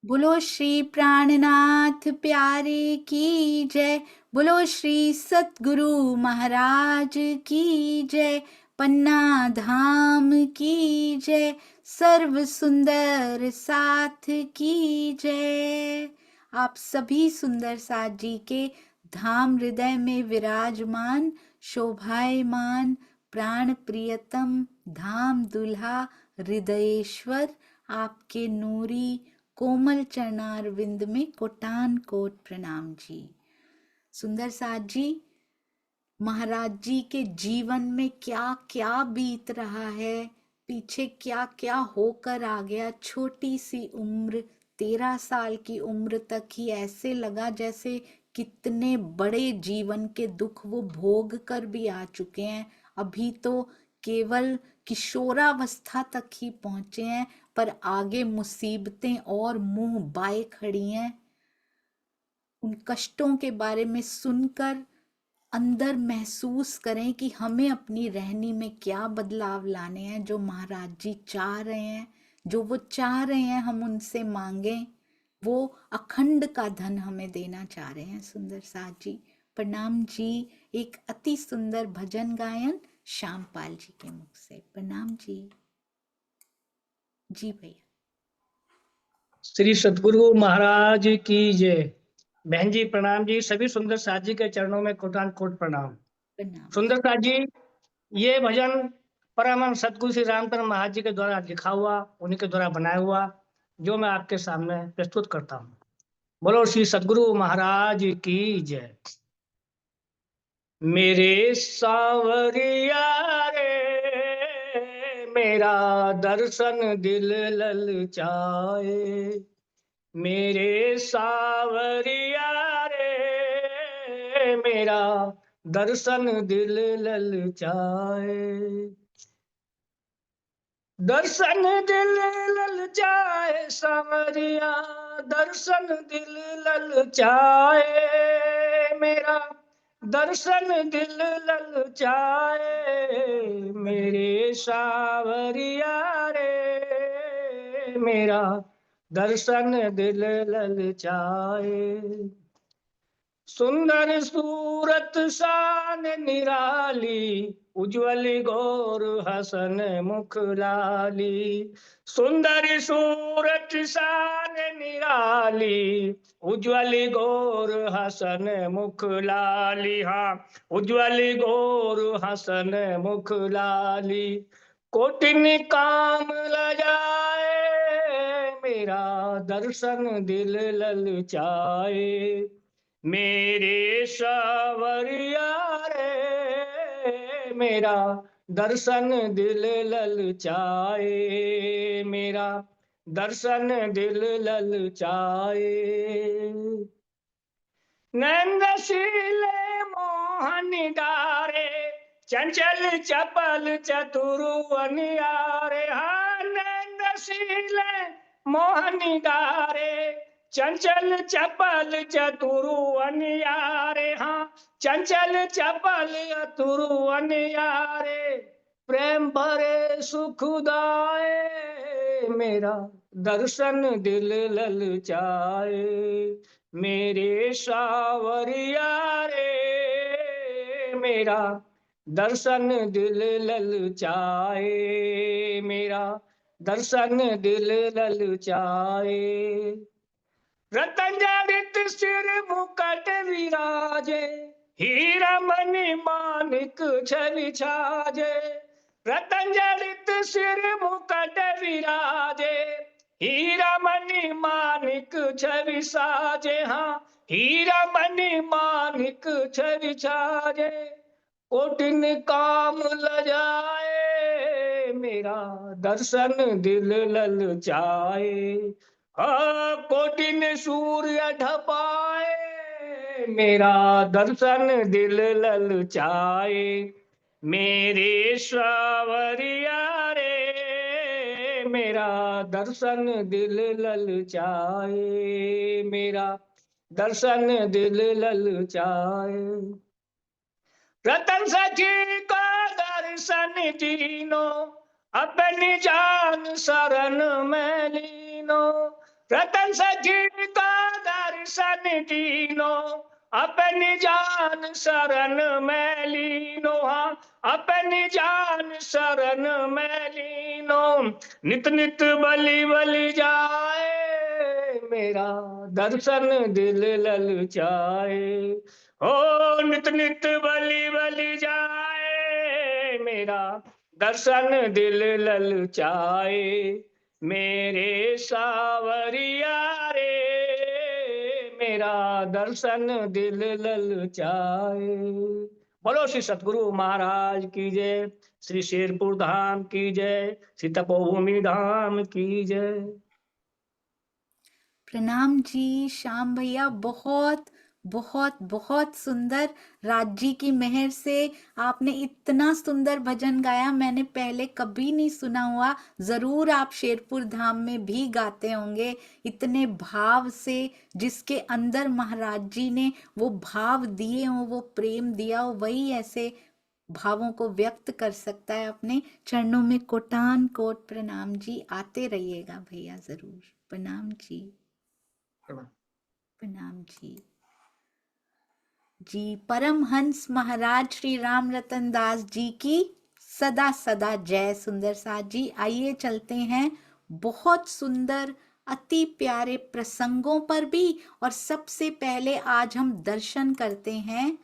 बोलो श्री प्राणनाथ प्यारे की जय। बोलो श्री सतगुरु महाराज की जय। पन्ना धाम की जय। सर्व सुंदर साथ की जय। आप सभी सुंदर साथ जी के धाम हृदय में विराजमान शोभायमान प्राण प्रियतम धाम दुल्हा हृदयेश्वर आपके नूरी कोमल चरणार विंद में कोटान कोट प्रणाम जी। सुंदर साथ जी, महाराज जी के जीवन में क्या क्या बीत रहा है, पीछे क्या क्या होकर आ गया। छोटी सी उम्र, 13 साल की उम्र तक ही ऐसे लगा जैसे कितने बड़े जीवन के दुख वो भोग कर भी आ चुके हैं। अभी तो केवल किशोरावस्था तक ही पहुंचे हैं, पर आगे मुसीबतें और मुंह बाए खड़ी हैं। उन कष्टों के बारे में सुनकर अंदर महसूस करें कि हमें अपनी रहनी में क्या बदलाव लाने हैं। जो महाराज जी चाह रहे हैं, जो वो चाह रहे हैं हम उनसे मांगें, वो अखंड का धन हमें देना चाह रहे हैं। सुंदर साथ जी प्रणाम जी। एक अति सुंदर भजन गायन श्यामपाल जी के मुख से। प्रणाम जी। जी भैया। श्री सतगुरु महाराज की जय। बहन जी प्रणाम जी। सभी सुंदर साथ जी के चरणों में कोटान कोट प्रणाम। प्रणाम सुंदर साथ जी, ये भजन परम सतगुरु श्री रामचंद्र महाराज जी के द्वारा लिखा हुआ, उन्हीं के द्वारा बनाया हुआ, जो मैं आपके सामने प्रस्तुत करता हूँ। बोलो श्री सतगुरु महाराज की जय। मेरे सावरिया रे, मेरा दर्शन दिल ललचाए। मेरे सावरिया रे, मेरा दर्शन दिल ललचाए। दर्शन दिल ललचाए सावरिया, दर्शन दिल ललचाए। मेरा दर्शन दिल ललचाए। मेरे सावरिया रे, मेरा दर्शन दिल ललचाए। सुंदर सूरत शान निराली, उज्ज्वल गौर हसन मुख लाली। सुंदर सूरत शान निराली, उज्ज्वल गौर हसन मुख लाली। हाँ, उज्ज्वल गौर हसन मुख लाली। कोटिन काम लजाए, मेरा दर्शन दिल ललचाए। मेरे सावरिया रे, मेरा दर्शन दिल ललचाए। मेरा दर्शन दिल ललचाए। नंदशीले मोहन डारे, चंचल चपल चतुरु अनियारे। हाँ, नंदशीले मोहन डारे, चंचल चपल चतुरु अनियारे। हाँ, चंचल चपल चतुरु अनियारे। प्रेम भरे सुखदाए, मेरा दर्शन दिल ललचाए। मेरे सावरिया रे, मेरा दर्शन दिल ललचाए। मेरा दर्शन दिल ललचाए। रतन जड़ित सिर मुकट विराजे, हीरा मणि मानिक छवि छाजे। रतन जड़ित सिर मुकट विराजे, हीरा मणि मानिक छवि साजे। हाँ, हीरा मणि मानिक छवि छाजे। कोटिन काम लजाए, मेरा दर्शन दिल ललचाए। हाँ, कोटिन सूर्य ढपाए, मेरा दर्शन दिल ललचाए। मेरे सावरिया रे, मेरा दर्शन दिल ललचाए। मेरा दर्शन दिल ललचाए। रतन सखी का दर्शन दीनो, अपनी जान शरण में लीनो। रतन सजी का दर्शन दीनो, अपनी जान शरण में लीनो, हाँ अपनी जान शरण में लीनो। नित नित बलि बलि जाए, मेरा दर्शन दिल ललचाए। ओ नित नित बलि बलि जाए, मेरा दर्शन दिल ललचाए। मेरे सावरिया रे, मेरा दर्शन दिल ललचाए। बोलो श्री सतगुरु महाराज की जय, श्री शेरपुर धाम की जय, श्री तपोभूमि धाम की जय। प्रणाम जी श्याम भैया, बहुत बहुत बहुत सुंदर। राज जी की मेहर से आपने इतना सुंदर भजन गाया, मैंने पहले कभी नहीं सुना हुआ। जरूर आप शेरपुर धाम में भी गाते होंगे इतने भाव से। जिसके अंदर महाराज जी ने वो भाव दिए हो, वो प्रेम दिया हो, वही ऐसे भावों को व्यक्त कर सकता है। अपने चरणों में कोटान कोट प्रणाम जी। आते रहिएगा भैया जरूर। प्रणाम जी, प्रणाम जी। जी परमहंस महाराज श्री राम रतन दास जी की सदा सदा जय। सुंदर साथ जी, आइए चलते हैं बहुत सुंदर अति प्यारे प्रसंगों पर भी। और सबसे पहले आज हम दर्शन करते हैं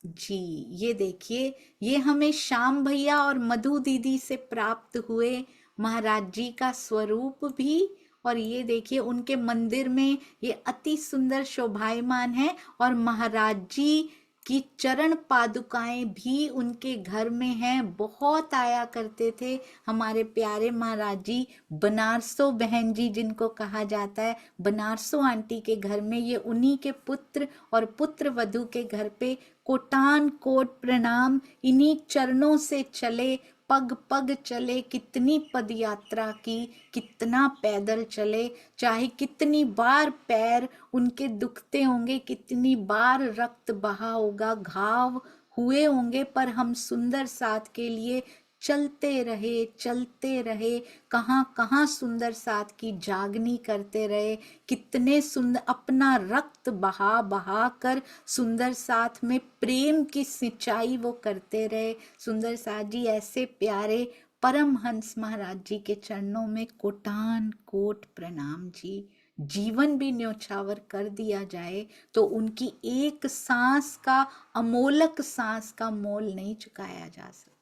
जी। ये देखिए, ये हमें श्याम भैया और मधु दीदी से प्राप्त हुए महाराज जी का स्वरूप भी। और ये देखिए उनके मंदिर में ये अति सुंदर शोभायमान है। और महाराज जी की चरण पादुकाएं भी उनके घर में हैं। बहुत आया करते थे हमारे प्यारे महाराज जी। बनारसो बहन जी जिनको कहा जाता है, बनारसो आंटी के घर में, ये उन्हीं के पुत्र और पुत्र वधू के घर पे कोटान कोट प्रणाम। इन्हीं चरणों से चले, पग पग चले, कितनी पद यात्रा की, कितना पैदल चले। चाहे कितनी बार पैर उनके दुखते होंगे, कितनी बार रक्त बहा होगा, घाव हुए होंगे, पर हम सुंदर साथ के लिए चलते रहे, चलते रहे। कहाँ कहाँ सुंदर साथ की जागनी करते रहे। कितने सुंदर अपना रक्त बहा बहा कर सुंदर साथ में प्रेम की सिंचाई वो करते रहे। सुंदर साथ जी ऐसे प्यारे परमहंस महाराज जी के चरणों में कोटान कोट प्रणाम जी। जीवन भी न्योछावर कर दिया जाए तो उनकी एक सांस का, अमोलक सांस का मोल नहीं चुकाया जा सकता।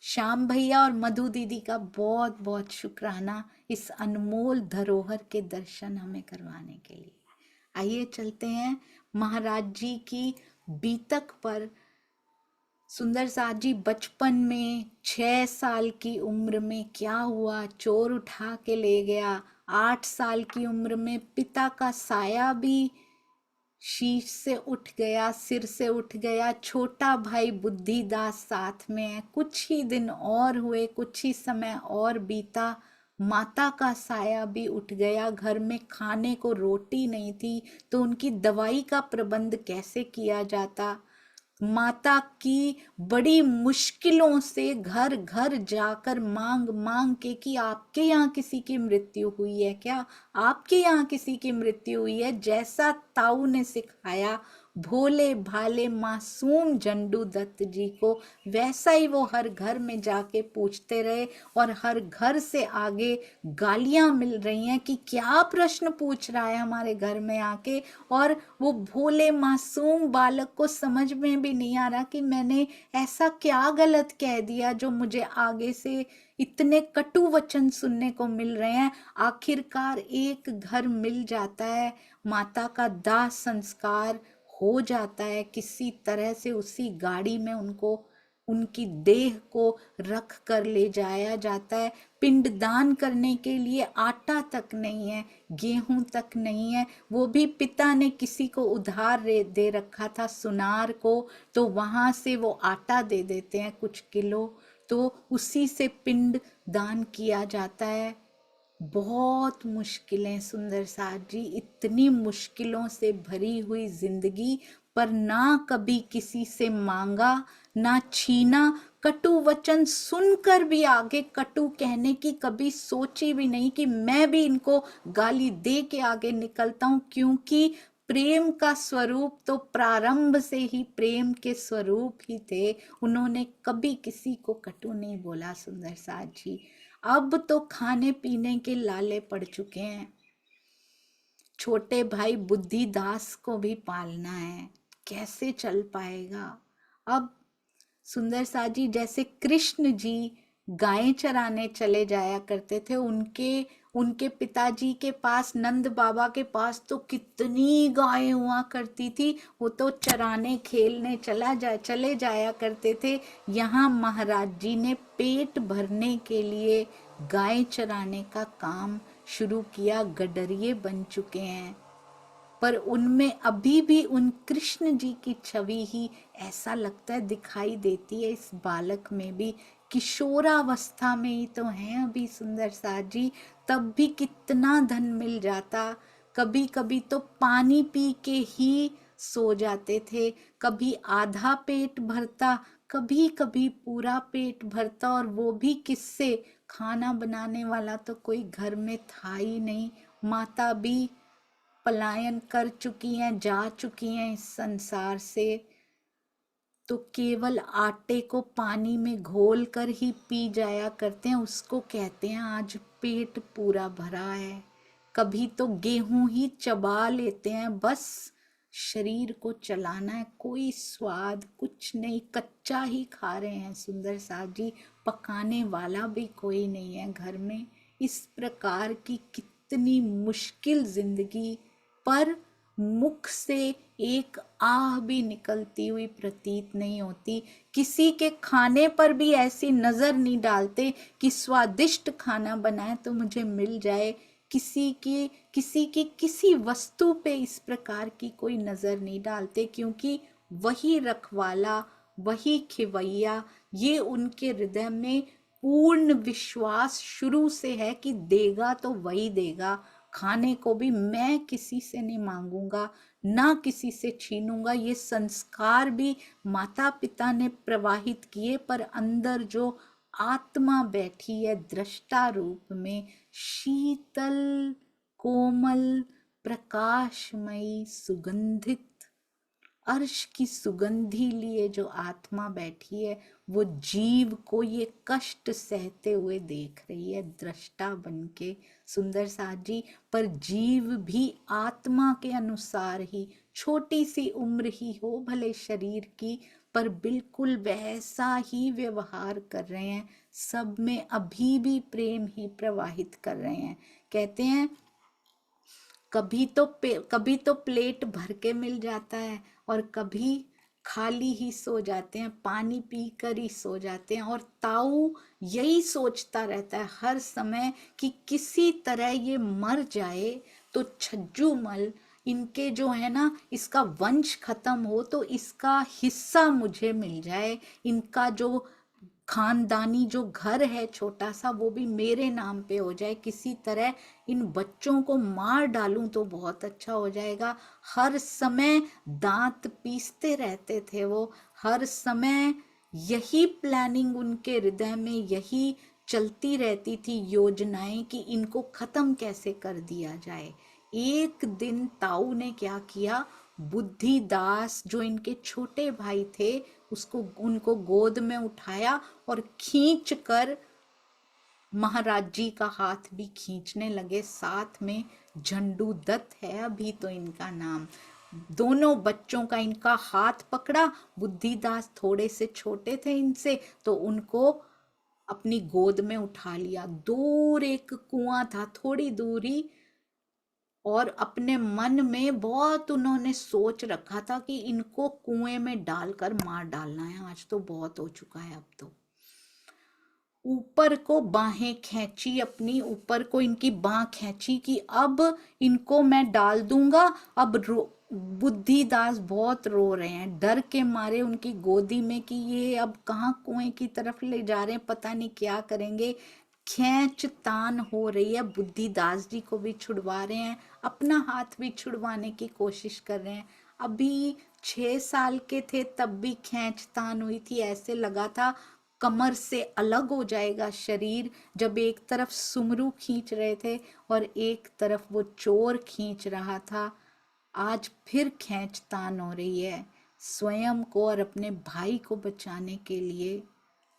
श्याम भैया और मधु दीदी का बहुत बहुत शुक्राना इस अनमोल धरोहर के दर्शन हमें करवाने के लिए। आइए चलते हैं महाराज जी की बीतक पर। सुंदर साथ जी बचपन में 6 साल की उम्र में क्या हुआ, चोर उठा के ले गया। 8 साल की उम्र में पिता का साया भी शीश से उठ गया, सिर से उठ गया। छोटा भाई बुद्धिदास साथ में है। कुछ ही दिन और हुए, कुछ ही समय और बीता, माता का साया भी उठ गया। घर में खाने को रोटी नहीं थी तो उनकी दवाई का प्रबंध कैसे किया जाता। माता की बड़ी मुश्किलों से घर घर जाकर मांग मांग के कि आपके यहाँ किसी की मृत्यु हुई है क्या, आपके यहाँ किसी की मृत्यु हुई है। जैसा ताऊ ने सिखाया भोले भाले मासूम जंडू दत्त जी को, वैसा ही वो हर घर में जाके पूछते रहे। और हर घर से आगे गालियां मिल रही हैं कि क्या प्रश्न पूछ रहा है हमारे घर में आके। और वो भोले मासूम बालक को समझ में भी नहीं आ रहा कि मैंने ऐसा क्या गलत कह दिया जो मुझे आगे से इतने कटु वचन सुनने को मिल रहे हैं। आखिरकार एक घर मिल जाता है, माता का दाह संस्कार हो जाता है। किसी तरह से उसी गाड़ी में उनको, उनकी देह को रख कर ले जाया जाता है। पिंडदान करने के लिए आटा तक नहीं है, गेहूं तक नहीं है। वो भी पिता ने किसी को उधार दे रखा था सुनार को, तो वहां से वो आटा दे देते हैं कुछ किलो, तो उसी से पिंड दान किया जाता है। बहुत मुश्किलें सुंदर साथ जी, इतनी मुश्किलों से भरी हुई जिंदगी, पर ना कभी किसी से मांगा ना छीना। कटु वचन सुनकर भी आगे कटु कहने की कभी सोची भी नहीं कि मैं भी इनको गाली दे के आगे निकलता हूं, क्योंकि प्रेम का स्वरूप तो प्रारंभ से ही प्रेम के स्वरूप ही थे। उन्होंने कभी किसी को कटु नहीं बोला सुंदर साथ जी। अब तो खाने पीने के लाले पड़ चुके हैं, छोटे भाई बुद्धिदास को भी पालना है, कैसे चल पाएगा। अब सुंदर साथ जी जैसे कृष्ण जी गायें चराने चले जाया करते थे, उनके उनके पिताजी के पास, नंद बाबा के पास तो कितनी गायें हुआ करती थी, वो तो चराने खेलने चले जाया करते थे। यहाँ महाराज जी ने पेट भरने के लिए गाय चराने का काम शुरू किया, गडरिये बन चुके हैं, पर उनमें अभी भी उन कृष्ण जी की छवि ही ऐसा लगता है दिखाई देती है। इस बालक में भी किशोरावस्था में ही तो हैं अभी सुंदर साथ जी, तब भी कितना धन मिल जाता। कभी कभी तो पानी पी के ही सो जाते थे, कभी आधा पेट भरता, कभी कभी पूरा पेट भरता, और वो भी किससे? खाना बनाने वाला तो कोई घर में था ही नहीं, माता भी पलायन कर चुकी हैं, जा चुकी हैं इस संसार से, तो केवल आटे को पानी में घोल कर ही पी जाया करते हैं, उसको कहते हैं आज पेट पूरा भरा है। कभी तो गेहूं ही चबा लेते हैं, बस शरीर को चलाना है, कोई स्वाद कुछ नहीं, कच्चा ही खा रहे हैं सुंदर साथ जी, पकाने वाला भी कोई नहीं है घर में। इस प्रकार की कितनी मुश्किल जिंदगी, पर मुख से एक आह भी निकलती हुई प्रतीत नहीं होती। किसी के खाने पर भी ऐसी नजर नहीं डालते कि स्वादिष्ट खाना बनाए तो मुझे मिल जाए, किसी वस्तु पे इस प्रकार की कोई नजर नहीं डालते, क्योंकि वही रखवाला, वही खिवैया, ये उनके हृदय में पूर्ण विश्वास शुरू से है कि देगा तो वही देगा। खाने को भी मैं किसी से नहीं मांगूंगा, ना किसी से छीनूंगा। ये संस्कार भी माता पिता ने प्रवाहित किए, पर अंदर जो आत्मा बैठी है दृष्टा रूप में, शीतल कोमल प्रकाशमयी सुगंधित अर्श की सुगंधी लिए जो आत्मा बैठी है, वो जीव को ये कष्ट सहते हुए देख रही है दृष्टा बनके सुंदर साथ जी। पर जीव भी आत्मा के अनुसार ही, छोटी सी उम्र ही हो भले शरीर की, पर बिल्कुल वैसा ही व्यवहार कर रहे हैं, सब में अभी भी प्रेम ही प्रवाहित कर रहे हैं। कहते हैं कभी तो प्लेट भर के मिल जाता है, और कभी खाली ही सो जाते हैं, पानी पी कर ही सो जाते हैं। और ताऊ यही सोचता रहता है हर समय कि किसी तरह ये मर जाए तो छज्जूमल इनके जो है ना, इसका वंश खत्म हो तो इसका हिस्सा मुझे मिल जाए, इनका जो खानदानी जो घर है छोटा सा वो भी मेरे नाम पे हो जाए, किसी तरह इन बच्चों को मार डालूं तो बहुत अच्छा हो जाएगा। हर समय दांत पीसते रहते थे वो, हर समय यही प्लानिंग उनके हृदय में, यही चलती रहती थी योजनाएं कि इनको खत्म कैसे कर दिया जाए। एक दिन ताऊ ने क्या किया, बुद्धिदास जो इनके छोटे भाई थे उनको गोद में उठाया और खींच कर महाराज जी का हाथ भी खींचने लगे, साथ में झंडू दत्त है अभी तो इनका नाम। दोनों बच्चों का इनका हाथ पकड़ा, बुद्धिदास थोड़े से छोटे थे इनसे, तो उनको अपनी गोद में उठा लिया। दूर एक कुआं था, थोड़ी दूरी, और अपने मन में बहुत उन्होंने सोच रखा था कि इनको कुएं में डालकर मार डालना है, आज तो बहुत हो चुका है। अब तो ऊपर को बाहें खींची, अपनी ऊपर को इनकी बाह खींची कि अब इनको मैं डाल दूंगा। अब बुद्धिदास बहुत रो रहे हैं डर के मारे उनकी गोदी में कि ये अब कहाँ कुएं की तरफ ले जा रहे हैं, पता नहीं क्या करेंगे। खींच तान हो रही है, बुद्धिदास जी को भी छुड़वा रहे हैं, अपना हाथ भी छुड़वाने की कोशिश कर रहे हैं। अभी 6 साल के थे तब भी खींचतान हुई थी, ऐसे लगा था कमर से अलग हो जाएगा शरीर, जब एक तरफ सुमरू खींच रहे थे और एक तरफ वो चोर खींच रहा था। आज फिर खींचतान हो रही है स्वयं को और अपने भाई को बचाने के लिए।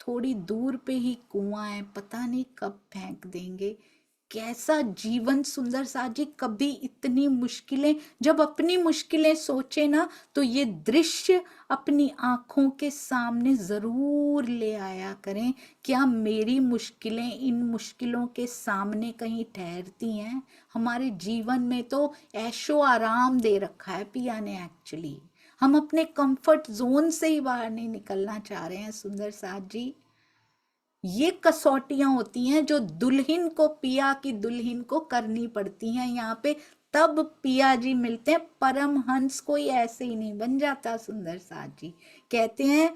थोड़ी दूर पे ही कुआं है, पता नहीं कब फेंक देंगे। कैसा जीवन सुंदर सा जी, कभी इतनी मुश्किलें, जब अपनी मुश्किलें सोचे ना तो ये दृश्य अपनी आंखों के सामने जरूर ले आया करें। क्या मेरी मुश्किलें इन मुश्किलों के सामने कहीं ठहरती हैं? हमारे जीवन में तो ऐशो आराम दे रखा है पिया ने एक्चुअली। हम अपने कंफर्ट जोन से ही बाहर नहीं निकलना चाह रहे हैं सुंदर साथ जी। ये कसौटियां होती हैं जो दुल्हन को, पिया की दुल्हन को करनी पड़ती हैं यहाँ पे, तब पिया जी मिलते हैं। परमहंस कोई ऐसे ही नहीं बन जाता सुंदर साथ जी। कहते हैं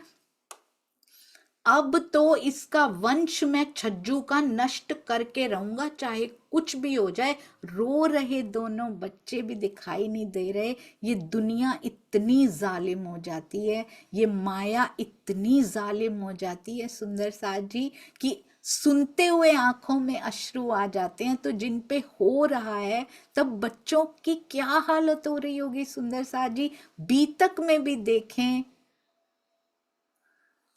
अब तो इसका वंश मैं छज्जू का नष्ट करके रहूंगा, चाहे कुछ भी हो जाए। रो रहे दोनों बच्चे भी दिखाई नहीं दे रहे। ये दुनिया इतनी जालिम हो जाती है, ये माया इतनी जालिम हो जाती है सुंदर साथ जी कि सुनते हुए आंखों में अश्रु आ जाते हैं। तो जिन पे हो रहा है तब बच्चों की क्या हालत हो रही होगी सुंदर साथ जी। बीतक में भी देखें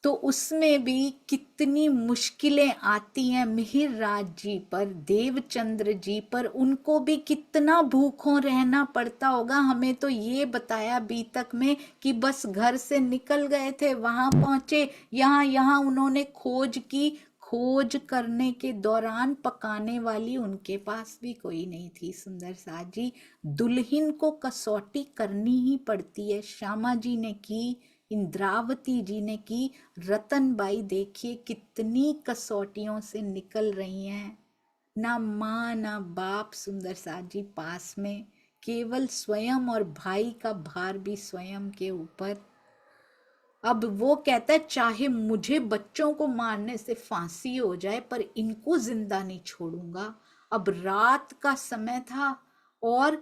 तो उसमें भी कितनी मुश्किलें आती हैं मिहिर राज जी पर, देवचंद्र जी पर। उनको भी कितना भूखों रहना पड़ता होगा। हमें तो ये बताया बीतक में कि बस घर से निकल गए थे, वहां पहुंचे, यहाँ यहाँ उन्होंने खोज की। खोज करने के दौरान पकाने वाली उनके पास भी कोई नहीं थी सुंदर साथ जी। दुल्हन को कसौटी करनी ही पड़ती है। श्यामा जी ने की, इंद्रावती जी ने की, रतनबाई देखिए कितनी कसौटियों से निकल रही हैं। ना माँ ना बाप सुंदर साथ जी पास में, केवल स्वयं, और भाई का भार भी स्वयं के ऊपर। अब वो कहता है चाहे मुझे बच्चों को मारने से फांसी हो जाए पर इनको जिंदा नहीं छोड़ूंगा। अब रात का समय था और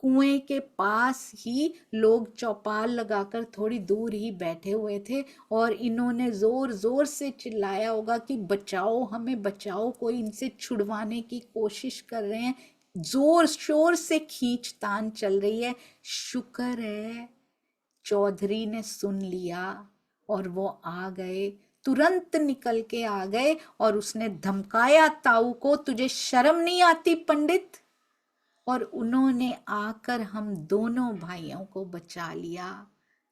कुएं के पास ही लोग चौपाल लगाकर थोड़ी दूर ही बैठे हुए थे और इन्होंने जोर जोर से चिल्लाया होगा कि बचाओ हमें बचाओ, कोई इनसे छुड़वाने की कोशिश कर रहे हैं। जोर शोर से खींचतान चल रही है। शुक्र है चौधरी ने सुन लिया और वो आ गए, तुरंत निकल के आ गए और उसने धमकाया ताऊ को, तुझे शर्म नहीं आती पंडित? और उन्होंने आकर हम दोनों भाइयों को बचा लिया।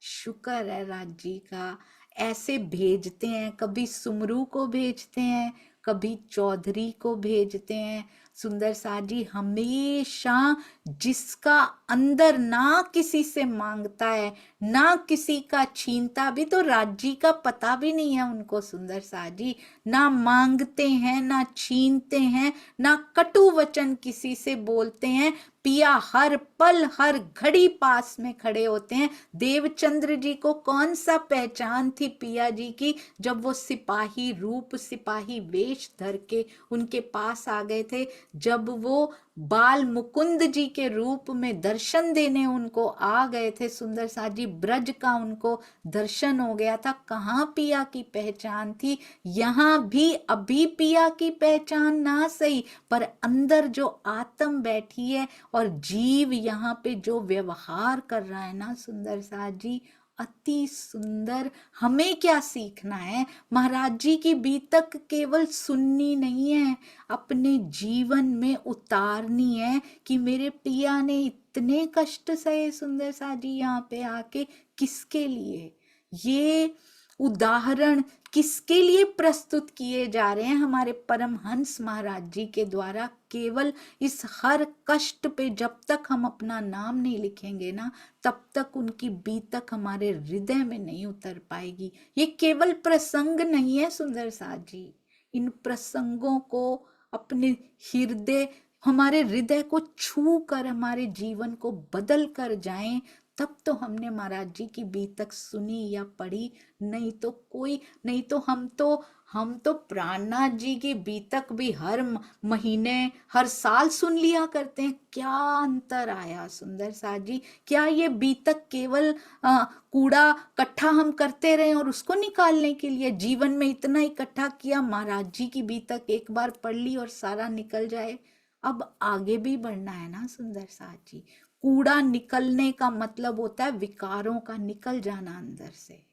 शुक्र है राज जी का। ऐसे भेजते हैं, कभी सुमरू को भेजते हैं, कभी चौधरी को भेजते हैं सुंदर साथ जी। हमेशा जिसका अंदर ना किसी से मांगता है ना किसी का छीनता भी, तो राजी का पता भी नहीं है उनको सुंदर साथ जी। ना मांगते हैं ना छीनते हैं ना कटु वचन किसी से बोलते हैं। पिया हर पल हर घड़ी पास में खड़े होते हैं। देवचंद्र जी को कौन सा पहचान थी पिया जी की, जब वो सिपाही रूप सिपाही वेश धर के उनके पास आ गए थे, जब वो बाल मुकुंद जी के रूप में दर्शन देने उनको आ गए थे सुंदर साथ जी। ब्रज का उनको दर्शन हो गया था। कहाँ पिया की पहचान थी? यहाँ भी अभी पिया की पहचान ना सही, पर अंदर जो आत्म बैठी है और जीव यहाँ पे जो व्यवहार कर रहा है ना सुंदर साथ जी, अति सुंदर। हमें क्या सीखना है? महाराज जी की बीतक केवल सुननी नहीं है, अपने जीवन में उतारनी है कि मेरे पिया ने इतने कष्ट सहे सुंदर साथ जी यहाँ पे आके, किसके लिए? ये उदाहरण किसके लिए प्रस्तुत किए जा रहे हैं? हमारे परमहंस महाराज जी के द्वारा। केवल इस हर कष्ट पे जब तक हम अपना नाम नहीं लिखेंगे ना, तब तक उनकी बीतक हमारे हृदय में नहीं उतर पाएगी। ये केवल प्रसंग नहीं है सुंदर साथ जी। इन प्रसंगों को अपने हृदय, हमारे हृदय को छू कर हमारे जीवन को बदल कर जाएं, तब तो हमने महाराज जी की बीतक सुनी या पढ़ी। नहीं तो कोई, नहीं तो हम तो हम तो प्राणनाथ जी की बीतक भी हर महीने हर साल सुन लिया करते हैं। क्या अंतर आया सुंदर साथ जी? क्या ये बीतक केवल कूड़ा इकट्ठा हम करते रहे और उसको निकालने के लिए? जीवन में इतना इकट्ठा किया, महाराज जी की बीतक एक बार पढ़ ली और सारा निकल जाए। अब आगे भी बढ़ना है ना सुंदर साथ जी। कूड़ा निकलने का मतलब होता है विकारों का निकल जाना अंदर से।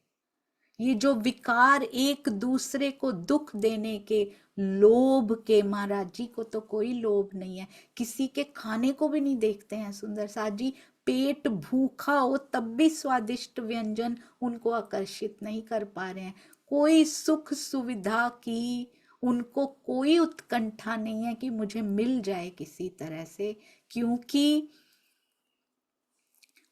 ये जो विकार एक दूसरे को दुख देने के, लोभ के, महाराज जी को तो कोई लोभ नहीं है, किसी के खाने को भी नहीं देखते हैं सुंदर साथ जी। पेट भूखा हो तब भी स्वादिष्ट व्यंजन उनको आकर्षित नहीं कर पा रहे हैं। कोई सुख सुविधा की उनको कोई उत्कंठा नहीं है कि मुझे मिल जाए किसी तरह से, क्योंकि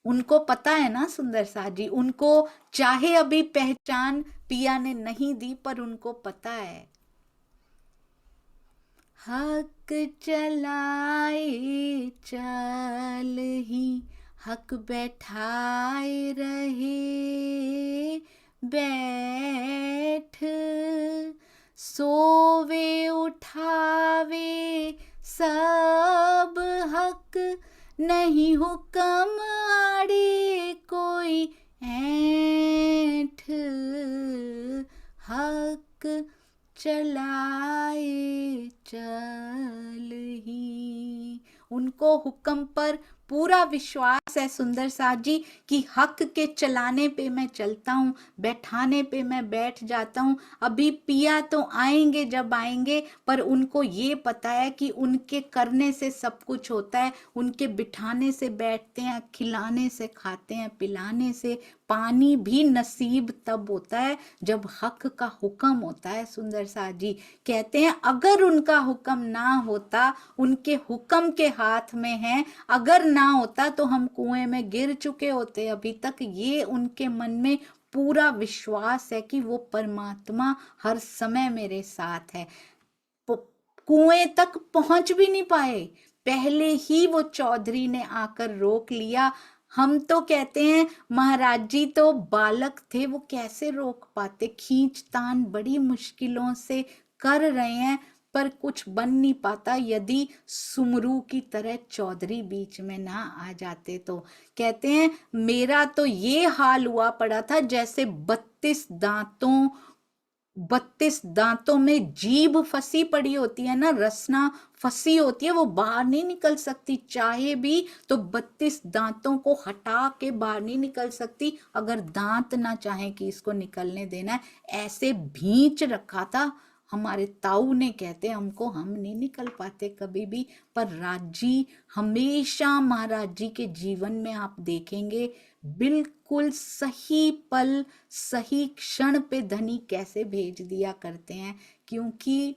उनको पता है ना सुंदर साथ जी, उनको चाहे अभी पहचान पिया ने नहीं दी, पर उनको पता है हक चलाए चल ही हक बैठाए रहे बैठ, सोवे उठावे सब हक, नहीं हुक्म आड़े कोई ऐठ, हक चलाए चल ही। उनको हुक्म पर पूरा विश्वास है सुंदर साथ जी कि हक के चलाने पे मैं चलता हूँ, बैठाने पे मैं बैठ जाता हूँ। अभी पिया तो आएंगे जब आएंगे, पर उनको ये पता है कि उनके करने से सब कुछ होता है। उनके बिठाने से बैठते हैं, खिलाने से खाते हैं, पिलाने से, पानी भी नसीब तब होता है जब हक का हुक्म होता है सुंदर साथ जी। कहते हैं अगर उनका हुक्म ना होता, उनके हुक्म के हाथ में है, अगर ना होता तो हम कुएं में गिर चुके होते अभी तक। ये उनके मन में पूरा विश्वास है कि वो परमात्मा हर समय मेरे साथ है। कुएं तक पहुंच भी नहीं पाए, पहले ही वो चौधरी ने आकर रोक लिया। हम तो कहते हैं महाराज जी तो बालक थे, वो कैसे रोक पाते? खींचतान बड़ी मुश्किलों से कर रहे हैं, पर कुछ बन नहीं पाता यदि सुमरू की तरह चौधरी बीच में ना आ जाते तो। कहते हैं मेरा तो ये हाल हुआ पड़ा था जैसे 32 दांतों में जीभ फंसी पड़ी होती है ना, रसना फंसी होती है, वो बाहर नहीं निकल सकती, चाहे भी तो 32 दांतों को हटा के बाहर नहीं निकल सकती, अगर दांत ना चाहे कि इसको निकलने देना है। ऐसे भींच रखा था हमारे ताऊ ने, कहते हमको, हम नहीं निकल पाते कभी भी। पर राजी हमेशा महाराज जी के जीवन में आप देखेंगे बिल्कुल सही पल सही क्षण पे धनी कैसे भेज दिया करते हैं, क्योंकि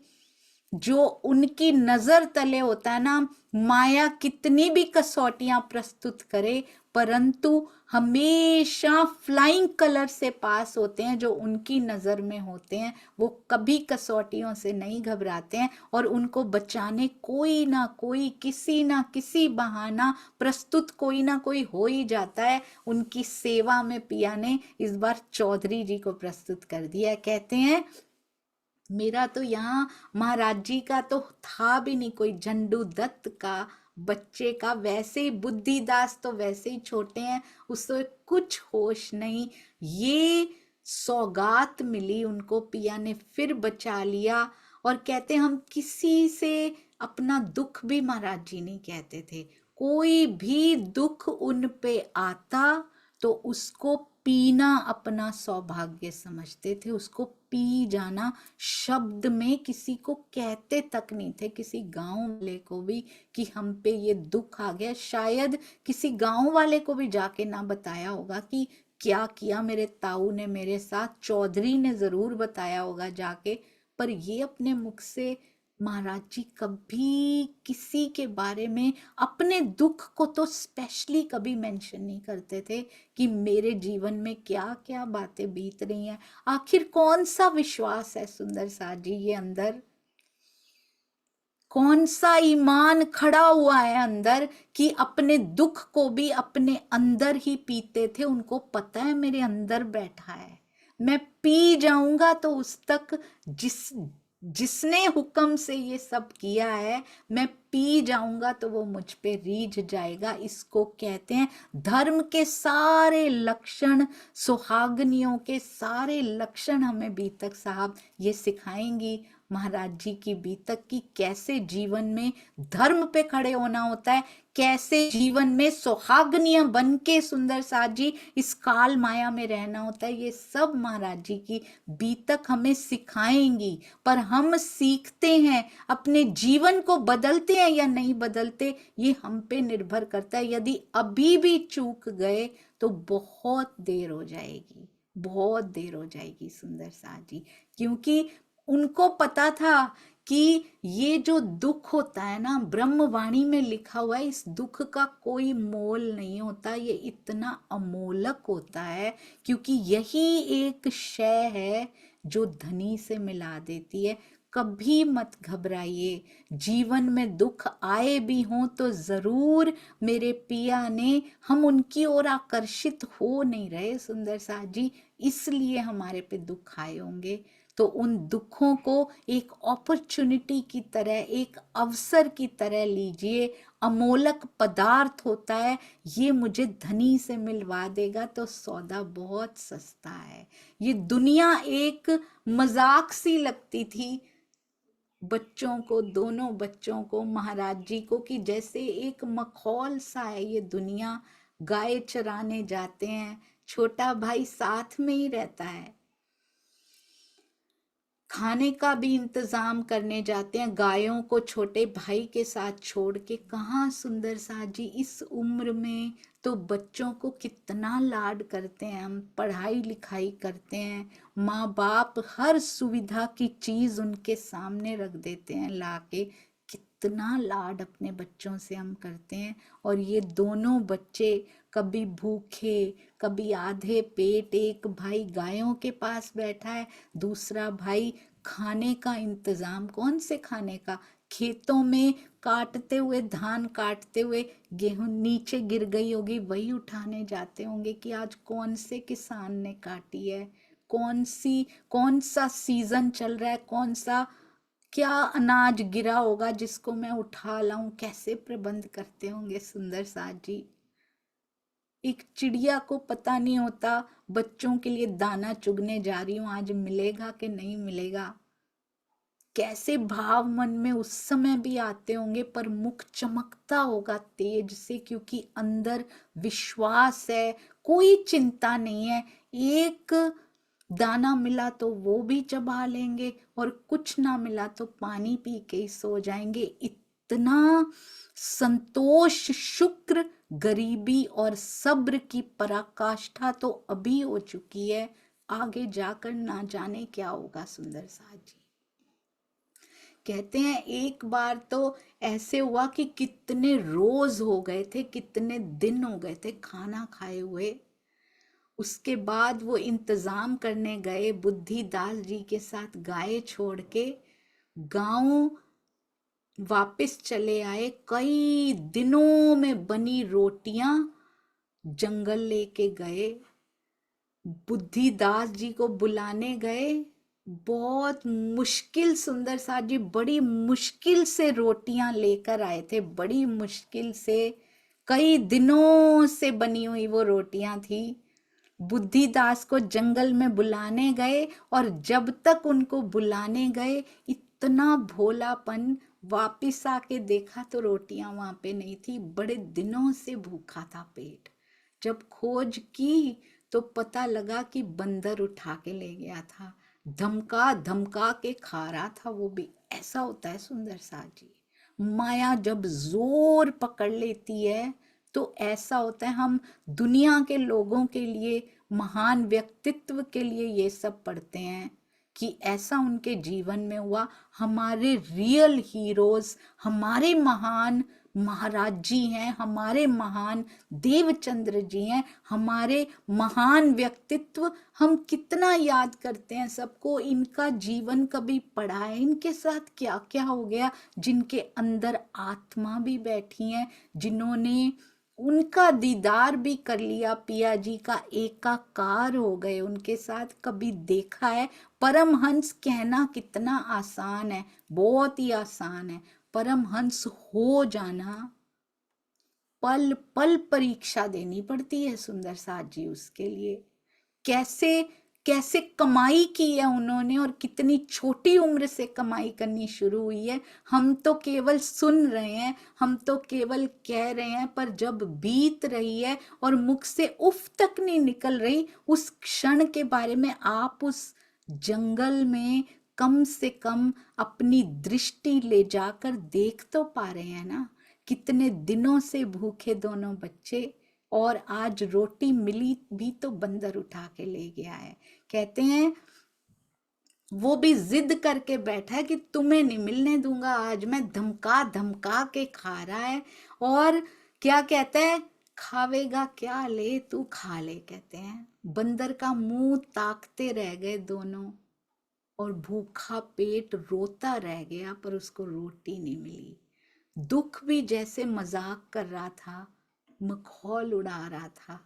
जो उनकी नजर तले होता है ना, माया कितनी भी कसौटियां प्रस्तुत करे, परंतु हमेशा फ्लाइंग कलर से पास होते हैं। जो उनकी नजर में होते हैं वो कभी कसौटियों से नहीं घबराते हैं, और उनको बचाने कोई ना कोई, किसी ना किसी बहाना प्रस्तुत कोई ना कोई हो ही जाता है। उनकी सेवा में पिया ने इस बार चौधरी जी को प्रस्तुत कर दिया। कहते हैं मेरा तो यहाँ महाराज जी का तो था भी नहीं कोई, झंडू दत्त का बच्चे का, वैसे ही बुद्धिदास तो वैसे ही छोटे हैं, उससे कुछ होश नहीं। ये सौगात मिली उनको, पिया ने फिर बचा लिया। और कहते हम किसी से अपना दुख भी महाराज जी नहीं कहते थे, कोई भी दुख उन पे आता तो उसको पीना अपना सौभाग्य समझते थे, उसको पी जाना। शब्द में किसी को कहते तक नहीं थे, किसी गांव वाले को भी, कि हम पे ये दुख आ गया। शायद किसी गांव वाले को भी जाके ना बताया होगा कि क्या किया मेरे ताऊ ने मेरे साथ, चौधरी ने जरूर बताया होगा जाके, पर ये अपने मुख से महाराज जी कभी किसी के बारे में, अपने दुख को तो स्पेशली कभी मेंशन नहीं करते थे कि मेरे जीवन में क्या क्या बातें बीत रही हैं। आखिर कौन सा विश्वास है सुंदर साथ जी ये अंदर, कौन सा ईमान खड़ा हुआ है अंदर कि अपने दुख को भी अपने अंदर ही पीते थे। उनको पता है मेरे अंदर बैठा है, मैं पी जाऊंगा तो उस तक जिसने हुक्म से ये सब किया है, मैं पी जाऊंगा तो वो मुझ पे रीझ जाएगा। इसको कहते हैं धर्म के सारे लक्षण, सुहागनियों के सारे लक्षण हमें बीतक साहब ये सिखाएंगी, महाराज जी की बीतक की, कैसे जीवन में धर्म पे खड़े होना होता है, कैसे जीवन में सुहागनियां बन के सुंदर साथ जी इस काल माया में रहना होता है। ये सब महाराज जी की बीतक हमें सिखाएंगी। पर हम सीखते हैं, अपने जीवन को बदलते हैं या नहीं बदलते, ये हम पे निर्भर करता है। यदि अभी भी चूक गए तो बहुत देर हो जाएगी, बहुत देर हो जाएगी सुंदर साथ जी। क्योंकि उनको पता था कि ये जो दुख होता है ना, ब्रह्मवाणी में लिखा हुआ है, इस दुख का कोई मोल नहीं होता, ये इतना अमोलक होता है, क्योंकि यही एक शय है जो धनी से मिला देती है। कभी मत घबराइए, जीवन में दुख आए भी हों तो जरूर मेरे पिया ने, हम उनकी ओर आकर्षित हो नहीं रहे सुंदर साथ जी, इसलिए हमारे पे दुख आए होंगे। तो उन दुखों को एक अपॉर्चुनिटी की तरह, एक अवसर की तरह लीजिए। अमोलक पदार्थ होता है, ये मुझे धनी से मिलवा देगा तो सौदा बहुत सस्ता है। ये दुनिया एक मजाक सी लगती थी बच्चों को, दोनों बच्चों को, महाराज जी को, कि जैसे एक मखौल सा है ये दुनिया। गाय चराने जाते हैं, छोटा भाई साथ में ही रहता है, खाने का भी इंतजाम करने जाते हैं, गायों को छोटे भाई के साथ छोड़ के। कहाँ सुंदर साथ जी इस उम्र में तो बच्चों को कितना लाड करते हैं हम, पढ़ाई लिखाई करते हैं, माँ बाप हर सुविधा की चीज उनके सामने रख देते हैं लाके, कितना लाड अपने बच्चों से हम करते हैं। और ये दोनों बच्चे कभी भूखे, कभी आधे पेट, एक भाई गायों के पास बैठा है, दूसरा भाई खाने का इंतजाम, कौन से खाने का, खेतों में काटते हुए, धान काटते हुए गेहूं नीचे गिर गई होगी, वही उठाने जाते होंगे कि आज कौन से किसान ने काटी है, कौन सा सीजन चल रहा है, कौन सा क्या अनाज गिरा होगा जिसको मैं उठा लाऊं, कैसे प्रबंध करते होंगे सुंदर साथ जी। एक चिड़िया को पता नहीं होता बच्चों के लिए दाना चुगने जा रही हूं, आज मिलेगा कि नहीं मिलेगा, कैसे भाव मन में उस समय भी आते होंगे। पर मुख चमकता होगा तेज से, क्योंकि अंदर विश्वास है, कोई चिंता नहीं है। एक दाना मिला तो वो भी चबा लेंगे, और कुछ ना मिला तो पानी पी के ही सो जाएंगे। इतना संतोष, शुक्र, गरीबी और सब्र की पराकाष्ठा तो अभी हो चुकी है, आगे जाकर ना जाने क्या होगा सुंदर साथ जी। कहते हैं एक बार तो ऐसे हुआ कि कितने रोज हो गए थे, कितने दिन हो गए थे खाना खाए हुए। उसके बाद वो इंतजाम करने गए बुद्धिदास जी के साथ, गाय छोड़ के गांव वापस चले आए। कई दिनों में बनी रोटियां जंगल लेके गए, बुद्धिदास जी को बुलाने गए। बहुत मुश्किल सुंदर साथ जी, बड़ी मुश्किल से रोटियां लेकर आए थे, बड़ी मुश्किल से, कई दिनों से बनी हुई वो रोटियां थी। बुद्धिदास को जंगल में बुलाने गए, और जब तक उनको बुलाने गए इतना भोलापन, वापिस आके देखा तो रोटियां वहां पे नहीं थी, बड़े दिनों से भूखा था पेट। जब खोज की तो पता लगा कि बंदर उठा के ले गया था, धमका धमका के खा रहा था वो भी। ऐसा होता है सुंदर साथ जी, माया जब जोर पकड़ लेती है तो ऐसा होता है। हम दुनिया के लोगों के लिए, महान व्यक्तित्व के लिए ये सब पढ़ते हैं कि ऐसा उनके जीवन में हुआ। हमारे रियल हीरोज, हमारे महान महाराज जी हैं, हमारे महान देवचंद्र जी हैं, हमारे महान व्यक्तित्व, हम कितना याद करते हैं सबको। इनका जीवन कभी पढ़ा है, इनके साथ क्या क्या हो गया, जिनके अंदर आत्मा भी बैठी है, जिन्होंने उनका दीदार भी कर लिया, पिया जी का एकाकार हो गए उनके साथ, कभी देखा है। परमहंस कहना कितना आसान है, बहुत ही आसान है। परमहंस हो जाना पल पल परीक्षा देनी पड़ती है सुंदर साथ जी उसके लिए। कैसे कैसे कमाई की है उन्होंने, और कितनी छोटी उम्र से कमाई करनी शुरू हुई है। हम तो केवल सुन रहे हैं, हम तो केवल कह रहे हैं, पर जब बीत रही है और मुख से उफ तक नहीं निकल रही, उस क्षण के बारे में आप उस जंगल में कम से कम अपनी दृष्टि ले जाकर देख तो पा रहे हैं ना। कितने दिनों से भूखे दोनों बच्चे, और आज रोटी मिली भी तो बंदर उठा के ले गया है। कहते हैं वो भी जिद करके बैठा है कि तुम्हें नहीं मिलने दूंगा आज मैं, धमका धमका के खा रहा है। और क्या कहता है, खावेगा क्या, ले तू खा ले। कहते हैं बंदर का मुंह ताकते रह गए दोनों, और भूखा पेट रोता रह गया, पर उसको रोटी नहीं मिली। दुख भी जैसे मजाक कर रहा था, मखौल उड़ा रहा था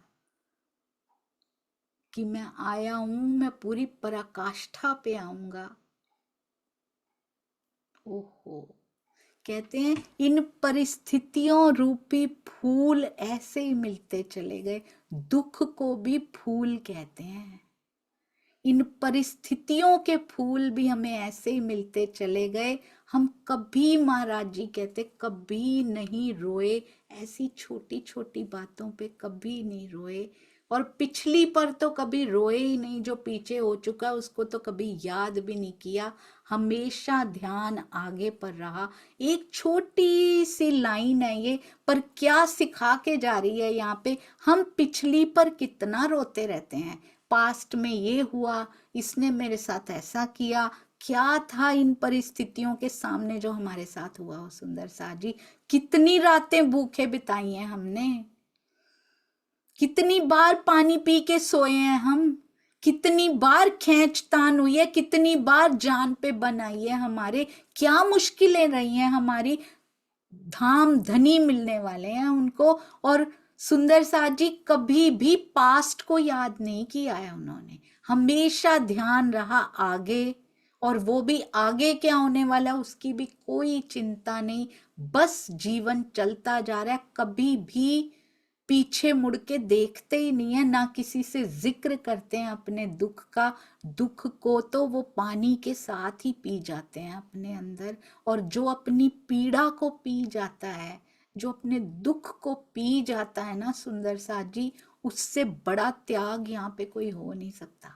कि मैं आया हूं, मैं पूरी पराकाष्ठा पे आऊंगा। ओहो, कहते हैं इन परिस्थितियों रूपी फूल ऐसे ही मिलते चले गए। दुख को भी फूल कहते हैं। इन परिस्थितियों के फूल भी हमें ऐसे ही मिलते चले गए। हम कभी, महाराज जी कहते, कभी नहीं रोए, ऐसी छोटी छोटी बातों पे कभी नहीं रोए। और पिछली पर तो कभी रोए ही नहीं, जो पीछे हो चुका उसको तो कभी याद भी नहीं किया। हमेशा ध्यान आगे पर रहा। एक छोटी सी लाइन है ये, पर क्या सिखा के जा रही है यहाँ पे। हम पिछली पर कितना रोते रहते हैं, पास्ट में ये हुआ, इसने मेरे साथ ऐसा किया, क्या था इन परिस्थितियों के सामने जो हमारे साथ हुआ हो। सुंदर साथ जी, कितनी रातें भूखे बिताई हैं हमने, कितनी बार पानी पी के सोए हैं हम, कितनी बार खींचतान हुई है, कितनी बार जान पे बनाई है हमारे, क्या मुश्किलें रही हैं हमारी। धाम धनी मिलने वाले हैं उनको। और सुंदर साथ जी कभी भी पास्ट को याद नहीं किया है उन्होंने, हमेशा ध्यान रहा आगे, और वो भी आगे क्या होने वाला उसकी भी कोई चिंता नहीं। बस जीवन चलता जा रहा है, कभी भी पीछे मुड़ के देखते ही नहीं है, ना किसी से जिक्र करते हैं अपने दुख का। दुख को तो वो पानी के साथ ही पी जाते हैं अपने अंदर। और जो अपनी पीड़ा को पी जाता है, जो अपने दुख को पी जाता है ना सुंदर साथ जी, उससे बड़ा त्याग यहाँ पे कोई हो नहीं सकता।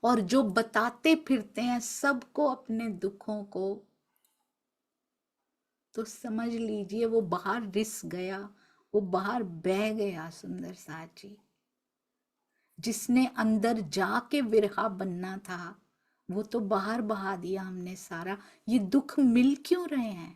और जो बताते फिरते हैं सबको अपने दुखों को, तो समझ लीजिए वो बाहर रिस गया, वो बाहर बह गया। सुंदर साथ जी, जिसने अंदर जाके विरहा बनना था वो तो बाहर बहा दिया हमने सारा। ये दुख मिल क्यों रहे हैं,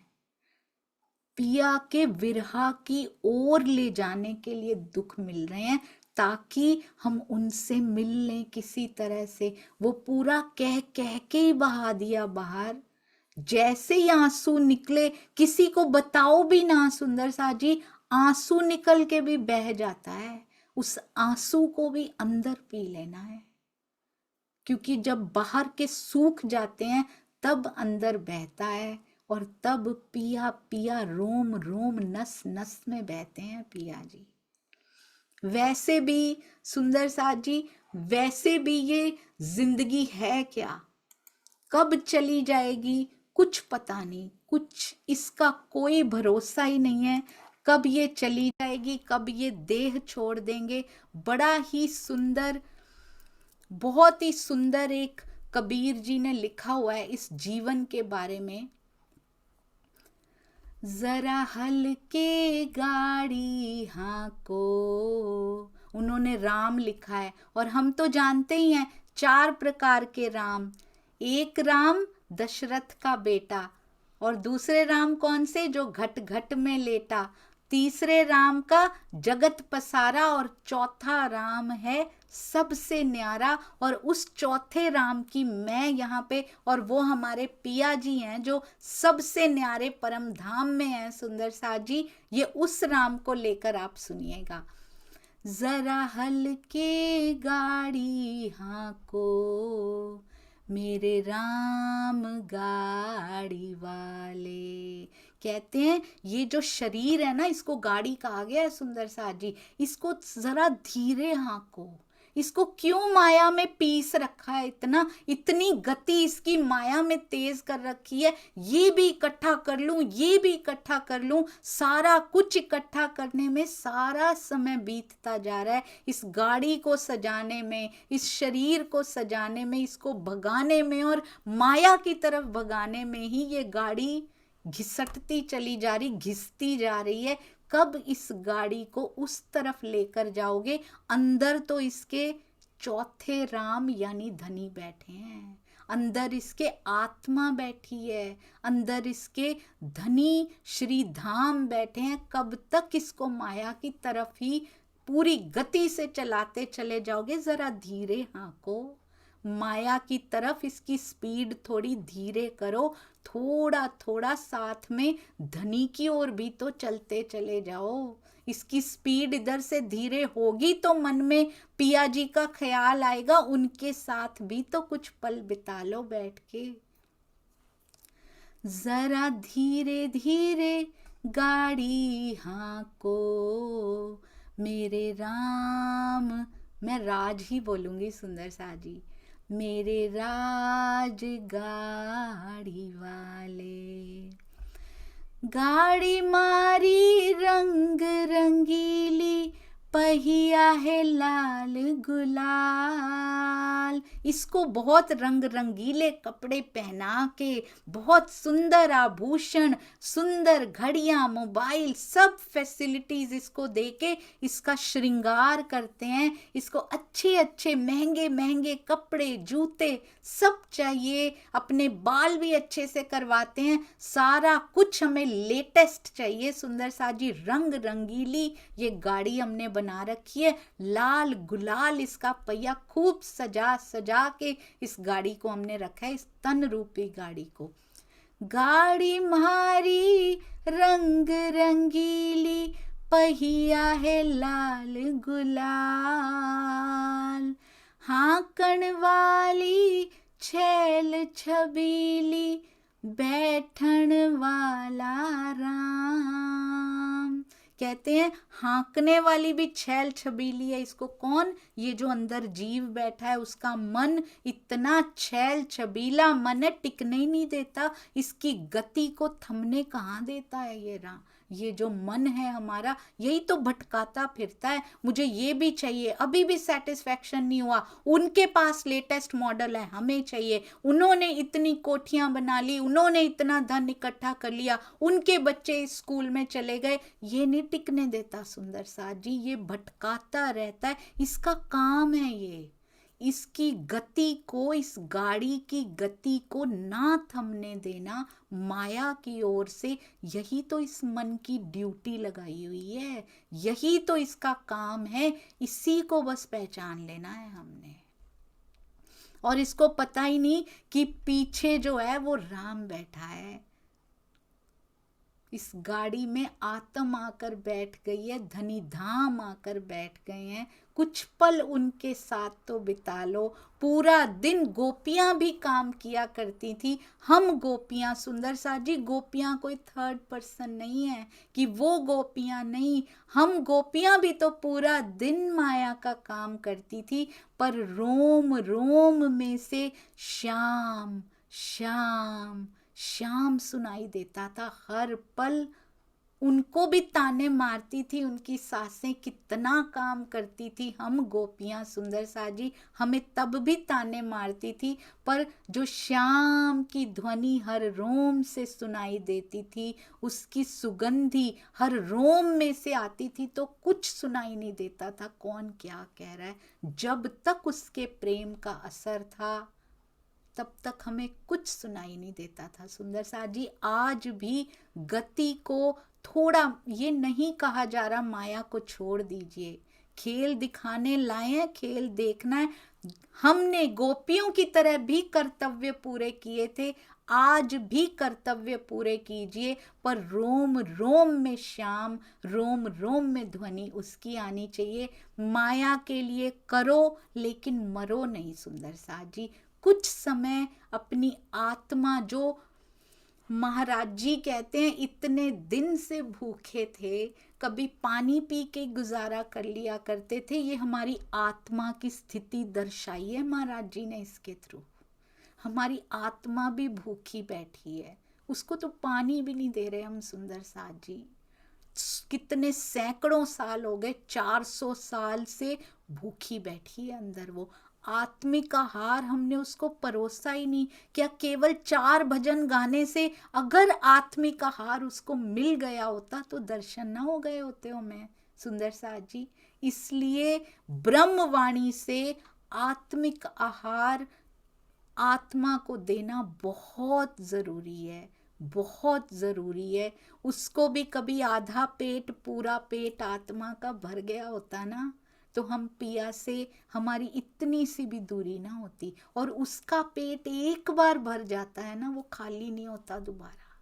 पिया के विरहा की ओर ले जाने के लिए दुख मिल रहे हैं, ताकि हम उनसे मिल लें किसी तरह से। वो पूरा कह कह के ही बहा दिया बाहर। जैसे ही आंसू निकले, किसी को बताओ भी ना सुंदर साथ जी, आंसू निकल के भी बह जाता है। उस आंसू को भी अंदर पी लेना है, क्योंकि जब बाहर के सूख जाते हैं तब अंदर बहता है, और तब पिया पिया रोम रोम नस नस में बहते हैं पिया जी। वैसे भी सुंदर साथ जी, वैसे भी ये जिंदगी है क्या, कब चली जाएगी कुछ पता नहीं, कुछ इसका कोई भरोसा ही नहीं है। कब ये चली जाएगी, कब ये देह छोड़ देंगे। बड़ा ही सुंदर, बहुत ही सुंदर एक कबीर जी ने लिखा हुआ है इस जीवन के बारे में। जरा हल्के गाड़ी हाको, उन्होंने राम लिखा है। और हम तो जानते ही हैं 4 प्रकार के राम। एक राम दशरथ का बेटा, और दूसरे राम कौन से, जो घट घट में लेटा। तीसरे राम का जगत पसारा, और चौथा राम है सबसे न्यारा, और उस चौथे राम की मैं यहाँ पे, और वो हमारे पिया जी हैं जो सबसे न्यारे परम धाम में हैं सुंदर साज जी। ये उस राम को लेकर आप सुनिएगा। जरा हल्के गाड़ी हाको मेरे राम गाड़ी वाले। कहते हैं ये जो शरीर है ना, इसको गाड़ी कहा गया है सुंदर साज जी। इसको जरा धीरे हाँको, इसको क्यों माया में पीस रखा है, इतना इतनी गति इसकी माया में तेज कर रखी है। ये भी इकट्ठा कर लूं, ये भी इकट्ठा कर लूं, सारा कुछ इकट्ठा करने में सारा समय बीतता जा रहा है। इस गाड़ी को सजाने में, इस शरीर को सजाने में, इसको भगाने में और माया की तरफ भगाने में ही ये गाड़ी घिसटती चली जा रही, घिसती जा रही है। कब इस गाड़ी को उस तरफ लेकर जाओगे? अंदर तो इसके चौथे राम यानी धनी बैठे हैं, अंदर इसके आत्मा बैठी है, अंदर इसके धनी श्री धाम बैठे हैं। कब तक इसको माया की तरफ ही पूरी गति से चलाते चले जाओगे? जरा धीरे हाँको, माया की तरफ इसकी स्पीड थोड़ी धीरे करो, थोड़ा थोड़ा साथ में धनी की ओर भी तो चलते चले जाओ। इसकी स्पीड इधर से धीरे होगी तो मन में पिया जी का ख्याल आएगा, उनके साथ भी तो कुछ पल बिता लो बैठ के। जरा धीरे धीरे गाड़ी हाँको मेरे राम, मैं राज ही बोलूंगी सुंदर सा जी, मेरे राज गाड़ी वाले। गाड़ी मारी रंग रंगीली, पहिया है लाल गुलाल। इसको बहुत रंग रंगीले कपड़े पहना के, बहुत सुंदर आभूषण, सुंदर घड़ियां, मोबाइल, सब फैसिलिटीज इसको देके इसका श्रृंगार करते हैं। इसको अच्छे अच्छे महंगे महंगे कपड़े, जूते सब चाहिए, अपने बाल भी अच्छे से करवाते हैं, सारा कुछ हमें लेटेस्ट चाहिए सुंदर सा जी। रंग रंगीली ये गाड़ी हमने बना रखी है, लाल गुलाल इसका पहिया, खूब सजा सजा के इस गाड़ी को हमने रखा है, इस तन रूपी गाड़ी को। गाड़ी मारी रंग रंगीली, पहिया है लाल गुलाल। हाकण वाली छैल छबीली, बैठन वाला राम। कहते हैं हाँकने वाली भी छैल छबीली है। इसको कौन? ये जो अंदर जीव बैठा है उसका मन इतना छैल छबीला मन है, टिकने ही नहीं देता, इसकी गति को थमने कहाँ देता है ये राम। ये जो मन है हमारा, यही तो भटकाता फिरता है, मुझे ये भी चाहिए, अभी भी सेटिस्फैक्शन नहीं हुआ, उनके पास लेटेस्ट मॉडल है, हमें चाहिए, उन्होंने इतनी कोठियां बना ली, उन्होंने इतना धन इकट्ठा कर लिया, उनके बच्चे इस स्कूल में चले गए। ये नहीं टिकने देता सुंदर सा जी, ये भटकाता रहता है, इसका काम है ये। इसकी गति को, इस गाड़ी की गति को ना थमने देना माया की ओर से, यही तो इस मन की ड्यूटी लगाई हुई है, यही तो इसका काम है, इसी को बस पहचान लेना है हमने। और इसको पता ही नहीं कि पीछे जो है वो राम बैठा है। इस गाड़ी में आत्म आकर बैठ गई है, धनी धाम आकर बैठ गए हैं। कुछ पल उनके साथ तो बिता लो। पूरा दिन गोपियां भी काम किया करती थी, हम गोपियां, सुंदर सा जी, गोपियां कोई थर्ड पर्सन नहीं है कि वो गोपियां नहीं, हम गोपियां भी तो पूरा दिन माया का काम करती थी, पर रोम रोम में से श्याम श्याम श्याम सुनाई देता था हर पल। उनको भी ताने मारती थी उनकी सासें, कितना काम करती थी, हम गोपियां सुंदर सा जी हमें तब भी ताने मारती थी, पर जो श्याम की ध्वनि हर रोम से सुनाई देती थी, उसकी सुगंधी हर रोम में से आती थी, तो कुछ सुनाई नहीं देता था कौन क्या कह रहा है। जब तक उसके प्रेम का असर था तब तक हमें कुछ सुनाई नहीं देता था सुंदर सा जी। आज भी गति को थोड़ा, ये नहीं कहा जा रहा माया को छोड़ दीजिए, खेल दिखाने लाए हैं, खेल देखना है। हमने गोपियों की तरह भी कर्तव्य पूरे किए थे, आज भी कर्तव्य पूरे कीजिए, पर रोम रोम में श्याम, रोम रोम में ध्वनि उसकी आनी चाहिए। माया के लिए करो लेकिन मरो नहीं सुंदर साथ जी। कुछ समय अपनी आत्मा, जो महाराज जी कहते हैं इतने दिन से भूखे थे, कभी पानी पी के गुजारा कर लिया करते थे, ये हमारी आत्मा की स्थिति दर्शाई है महाराज जी ने इसके थ्रू। हमारी आत्मा भी भूखी बैठी है, उसको तो पानी भी नहीं दे रहे हम सुंदर साथ जी। कितने सैकड़ों साल हो गए, 400 साल से भूखी बैठी है अंदर वो। आत्मिक आहार हमने उसको परोसा ही नहीं। क्या केवल 4 भजन गाने से अगर आत्मिक आहार उसको मिल गया होता तो दर्शन ना हो गए होते हो मैं सुंदर साथ जी। इसलिए ब्रह्मवाणी से आत्मिक आहार आत्मा को देना बहुत जरूरी है, बहुत जरूरी है। उसको भी कभी आधा पेट पूरा पेट आत्मा का भर गया होता ना, तो हम पिया से हमारी इतनी सी भी दूरी ना होती। और उसका पेट एक बार भर जाता है ना, वो खाली नहीं होता दोबारा।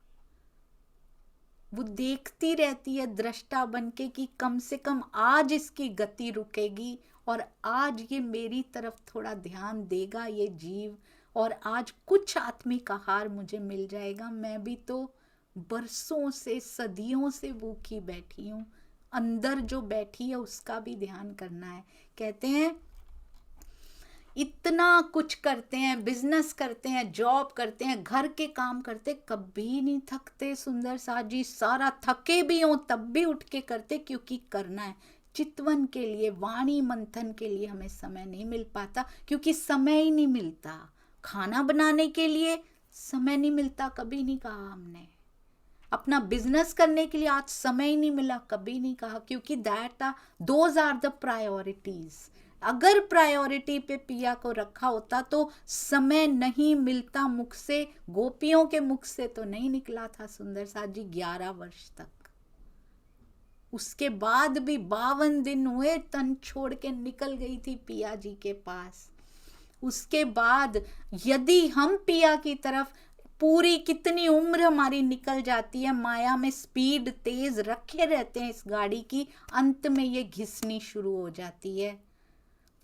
वो देखती रहती है दृष्टा बनके कि कम से कम आज इसकी गति रुकेगी, और आज ये मेरी तरफ थोड़ा ध्यान देगा ये जीव, और आज कुछ आत्मिक आहार मुझे मिल जाएगा। मैं भी तो बरसों से सदियों से भूखी बैठी हूँ। अंदर जो बैठी है उसका भी ध्यान करना है। कहते हैं इतना कुछ करते हैं, बिजनेस करते हैं, जॉब करते हैं, घर के काम करते, कभी नहीं थकते सुंदर साथ जी। सारा थके भी हों तब भी उठ के करते, क्योंकि करना है। चितवन के लिए, वाणी मंथन के लिए हमें समय नहीं मिल पाता, क्योंकि समय ही नहीं मिलता। खाना बनाने के लिए समय नहीं मिलता, कभी नहीं कहा हमने। अपना बिजनेस करने के लिए आज समय ही नहीं मिला, कभी नहीं कहा, क्योंकि दोज आर द प्रायोरिटीज। अगर प्रायोरिटी पे पिया को रखा होता तो समय नहीं मिलता मुख से, गोपियों के मुख से तो नहीं निकला था सुंदर साथ जी 11 वर्ष तक। उसके बाद भी 52 दिन हुए तन छोड़ के निकल गई थी पिया जी के पास। उसके बाद यदि हम पिया की तरफ पूरी कितनी उम्र हमारी निकल जाती है, माया में स्पीड तेज रखे रहते हैं इस गाड़ी की, अंत में ये घिसनी शुरू हो जाती है।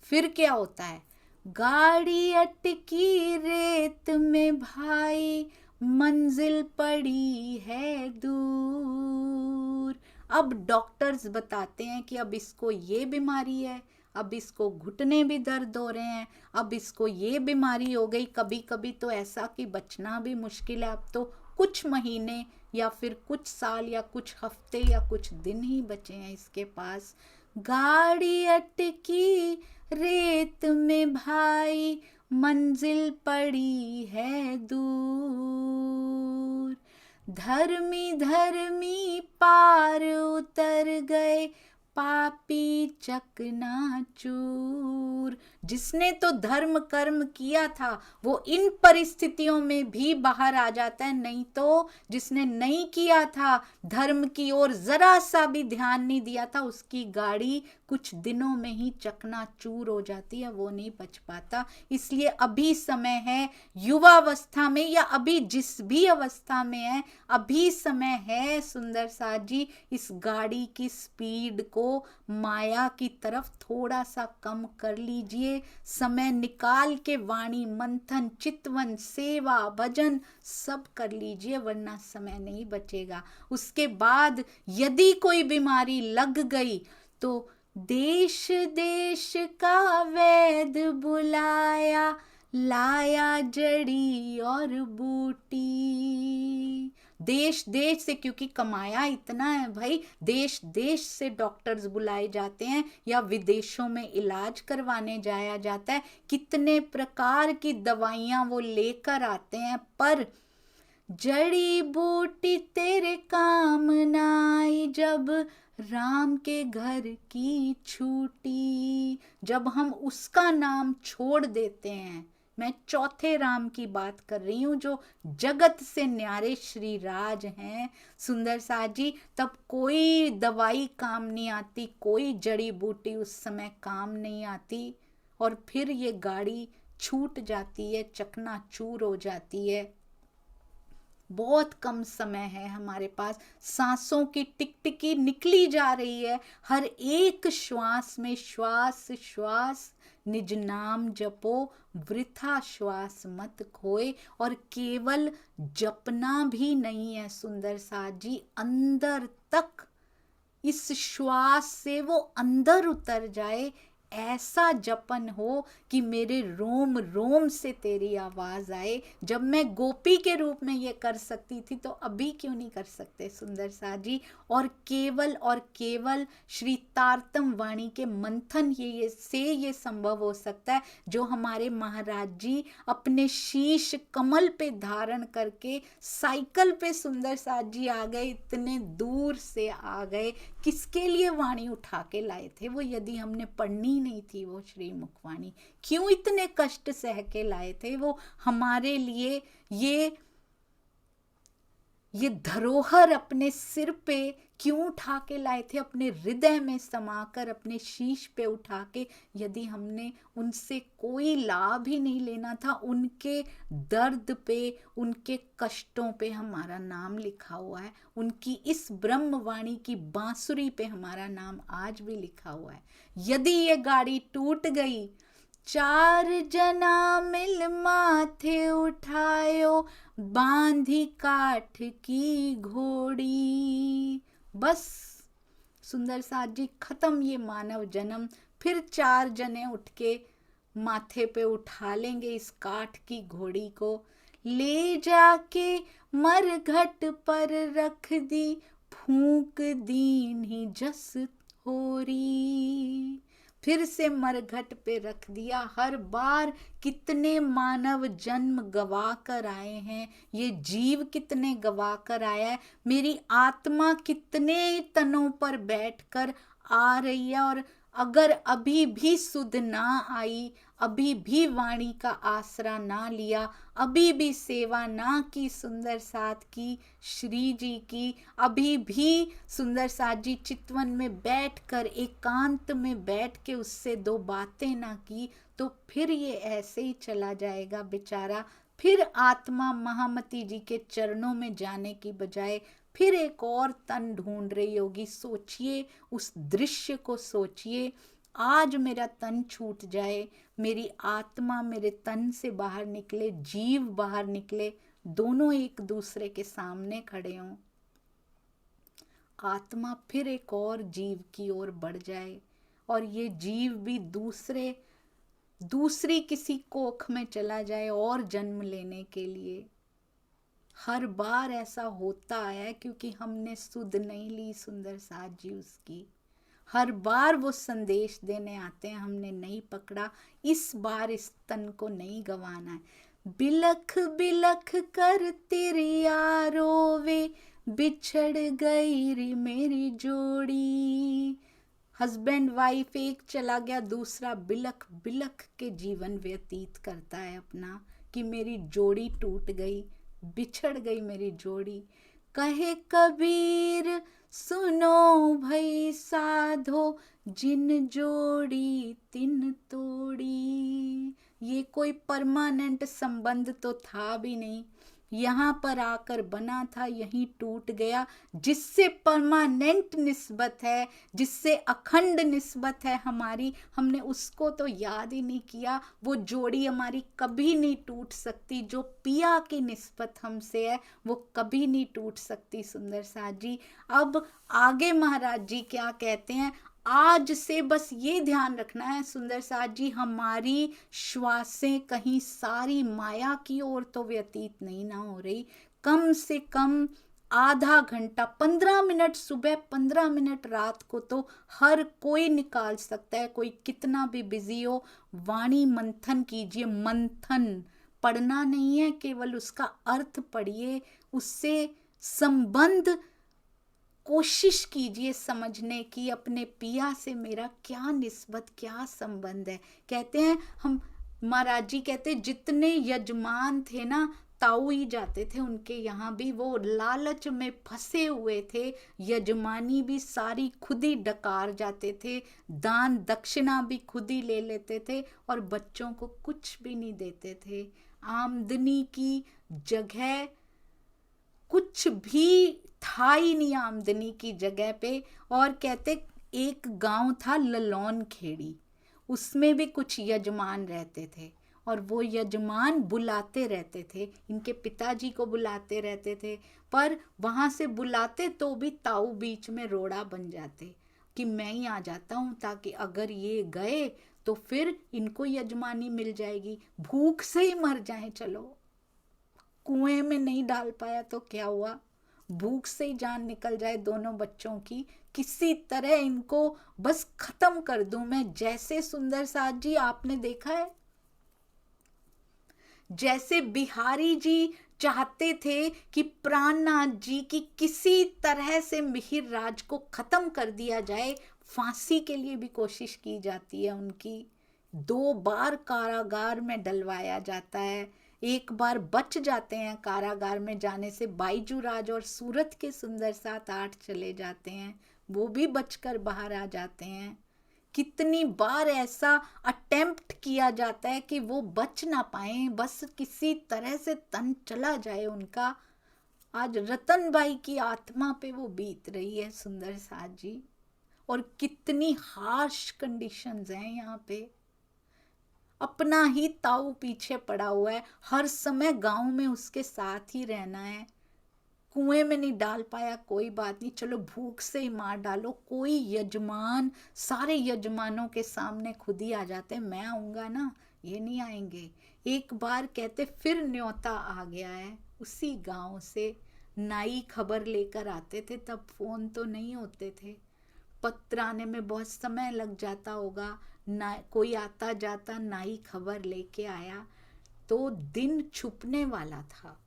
फिर क्या होता है, गाड़ी अटकी रेत में भाई, मंजिल पड़ी है दूर। अब डॉक्टर्स बताते हैं कि अब इसको ये बीमारी है, अब इसको घुटने भी दर्द हो रहे हैं, अब इसको ये बीमारी हो गई। कभी कभी तो ऐसा कि बचना भी मुश्किल है। अब तो कुछ महीने या फिर कुछ साल या कुछ हफ्ते या कुछ दिन ही बचे हैं इसके पास। गाड़ी अटकी रेत में भाई, मंजिल पड़ी है दूर। धर्मी धर्मी पार उतर गए, पापी चकनाचूर। जिसने तो धर्म कर्म किया था वो इन परिस्थितियों में भी बाहर आ जाता है, नहीं तो जिसने नहीं किया था, धर्म की ओर जरा सा भी ध्यान नहीं दिया था, उसकी गाड़ी कुछ दिनों में ही चकनाचूर हो जाती है, वो नहीं बच पाता। इसलिए अभी समय है, युवावस्था में या अभी जिस भी अवस्था में है, अभी समय है सुंदर साथ जी, इस गाड़ी की स्पीड को माया की तरफ थोड़ा सा कम कर लीजिए। समय निकाल के वाणी मंथन, चितवन, सेवा, भजन सब कर लीजिए, वरना समय नहीं बचेगा। उसके बाद यदि कोई बीमारी लग गई तो देश देश का वैद बुलाया, लाया जड़ी और बूटी। देश देश से, क्योंकि कमाया इतना है भाई, देश देश से डॉक्टर्स बुलाए जाते हैं या विदेशों में इलाज करवाने जाया जाता है। कितने प्रकार की दवाइयां वो लेकर आते हैं, पर जड़ी बूटी तेरे काम ना आई, जब राम के घर की छूटी। जब हम उसका नाम छोड़ देते हैं मैं चौथे राम की बात कर रही हूँ, जो जगत से न्यारे श्री राज हैं सुंदर साज जी। तब कोई दवाई काम नहीं आती, कोई जड़ी बूटी उस समय काम नहीं आती, और फिर ये गाड़ी छूट जाती है, चकनाचूर हो जाती है। बहुत कम समय है हमारे पास, सांसों की टिकटिकी निकली जा रही है, हर एक श्वास में श्वास श्वास निज नाम जपो, वृथा श्वास मत खोए। और केवल जपना भी नहीं है सुंदर साथ जी, अंदर तक इस श्वास से वो अंदर उतर जाए, ऐसा जपन हो कि मेरे रोम रोम से तेरी आवाज आए। जब मैं गोपी के रूप में ये कर सकती थी, तो अभी क्यों नहीं कर सकते सुंदर साथ जी। और केवल श्री तारतम वाणी के मंथन से ये संभव हो सकता है, जो हमारे महाराज जी अपने शीश कमल पे धारण करके साइकिल पे सुंदर साथ जी आ गए, इतने दूर से आ गए। किसके लिए वाणी उठा के लाए थे वो? यदि हमने पढ़नी नहीं थी वो श्री मुखवाणी, क्यों इतने कष्ट सह के लाए थे वो हमारे लिए? ये धरोहर अपने सिर पे क्यों उठा के लाए थे? अपने हृदय में समाकर, अपने शीश पे उठा के। यदि हमने उनसे कोई लाभ ही नहीं लेना था, उनके दर्द पे, उनके कष्टों पे हमारा नाम लिखा हुआ है, उनकी इस ब्रह्मवाणी की बांसुरी पे हमारा नाम आज भी लिखा हुआ है। यदि ये गाड़ी टूट गई, चार जना मिल माथे उठायो, बांधी काठ की घोड़ी। बस सुंदर साथ जी, खत्म ये मानव जन्म। फिर चार जने उठ के माथे पे उठा लेंगे इस काठ की घोड़ी को, ले जाके मरघट पर रख दी, फूंक दीन ही जस होरी। फिर से मरघट पे रख दिया। हर बार कितने मानव जन्म गवा कर आए हैं, ये जीव कितने गवा कर आया है, मेरी आत्मा कितने तनों पर बैठकर आ रही है। और अगर अभी भी सुध ना आई, अभी भी वाणी का आसरा ना लिया, अभी भी सेवा ना की सुंदर साथ की श्री जी की, अभी भी सुंदर साथ जी चितवन में बैठकर, एकांत में बैठ के उससे दो बातें ना की, तो फिर ये ऐसे ही चला जाएगा बेचारा। फिर आत्मा महामती जी के चरणों में जाने की बजाय फिर एक और तन ढूंढ रही होगी। सोचिए, उस दृश्य को सोचिए। आज मेरा तन छूट जाए, मेरी आत्मा मेरे तन से बाहर निकले, जीव बाहर निकले, दोनों एक दूसरे के सामने खड़े हों, आत्मा फिर एक और जीव की ओर बढ़ जाए, और ये जीव भी दूसरी किसी कोख में चला जाए और जन्म लेने के लिए। हर बार ऐसा होता है क्योंकि हमने सुध नहीं ली सुंदर साथ जी उसकी। हर बार वो संदेश देने आते हैं, हमने नहीं पकड़ा। इस बार इस तन को नहीं गंवाना है। बिलख बिलख कर तिरिया रोवे, बिछड़ गई री मेरी जोड़ी। हस्बैंड वाइफ एक चला गया, दूसरा बिलख बिलख के जीवन व्यतीत करता है अपना, कि मेरी जोड़ी टूट गई, बिछड़ गई मेरी जोड़ी। कहे कबीर सुनो भई साधो, जिन जोड़ी तिन तोड़ी। ये कोई परमानेंट संबंध तो था भी नहीं, यहाँ पर आकर बना था, यहीं टूट गया। जिससे परमानेंट निस्बत है, जिससे अखंड निस्बत है हमारी, हमने उसको तो याद ही नहीं किया। वो जोड़ी हमारी कभी नहीं टूट सकती। जो पिया की निस्बत हमसे है वो कभी नहीं टूट सकती सुंदर साथ जी। अब आगे महाराज जी क्या कहते हैं, आज से बस ये ध्यान रखना है सुंदर साथ जी, हमारी श्वासें कहीं सारी माया की ओर तो व्यतीत नहीं ना हो रही। कम से कम आधा घंटा, 15 मिनट सुबह, 15 मिनट रात को तो हर कोई निकाल सकता है, कोई कितना भी बिजी हो। वाणी मंथन कीजिए। मंथन पढ़ना नहीं है, केवल उसका अर्थ पढ़िए, उससे संबंध कोशिश कीजिए समझने की। अपने पिया से मेरा क्या निस्बत, क्या संबंध है। कहते हैं हम महाराज जी कहते जितने यजमान थे ना, ताऊ ही जाते थे उनके यहाँ भी, वो लालच में फंसे हुए थे। यजमानी भी सारी खुद ही डकार जाते थे, दान दक्षिणा भी खुद ही ले लेते थे और बच्चों को कुछ भी नहीं देते थे। आमदनी की जगह कुछ भी था ही नहीं आमदनी की जगह पे। और कहते एक गांव था ललौन खेड़ी, उसमें भी कुछ यजमान रहते थे और वो यजमान बुलाते रहते थे, इनके पिताजी को बुलाते रहते थे, पर वहां से बुलाते तो भी ताऊ बीच में रोड़ा बन जाते कि मैं ही आ जाता हूँ, ताकि अगर ये गए तो फिर इनको यजमानी मिल जाएगी, भूख से ही मर जाएं। चलो कुएं में नहीं डाल पाया तो क्या हुआ, भूख से ही जान निकल जाए दोनों बच्चों की, किसी तरह इनको बस खत्म कर दूं मैं। जैसे सुंदर साथ जी आपने देखा है, जैसे बिहारी जी चाहते थे कि प्राणनाथ जी की किसी तरह से मिहिर राज को खत्म कर दिया जाए, फांसी के लिए भी कोशिश की जाती है उनकी, 2 बार कारागार में डलवाया जाता है, एक बार बच जाते हैं कारागार में जाने से, बाईजू राज और सूरत के सुंदर साथ 8 चले जाते हैं, वो भी बचकर बाहर आ जाते हैं। कितनी बार ऐसा अटेम्प्ट किया जाता है कि वो बच ना पाए, बस किसी तरह से तन चला जाए उनका। आज रतनबाई की आत्मा पे वो बीत रही है सुंदर साथ जी। और कितनी हार्श कंडीशंस हैं यहाँ पे। अपना ही ताऊ पीछे पड़ा हुआ है, हर समय गांव में उसके साथ ही रहना है। कुएं में नहीं डाल पाया कोई बात नहीं, चलो भूख से ही मार डालो, कोई यजमान, सारे यजमानों के सामने खुद ही आ जाते, मैं आऊंगा ना, ये नहीं आएंगे। एक बार कहते फिर न्योता आ गया है उसी गांव से, नाई खबर लेकर आते थे, तब फोन तो नहीं होते थे, पत्र आने में बहुत समय लग जाता होगा, ना कोई आता जाता, नाई खबर लेके आया तो दिन छुपने वाला था।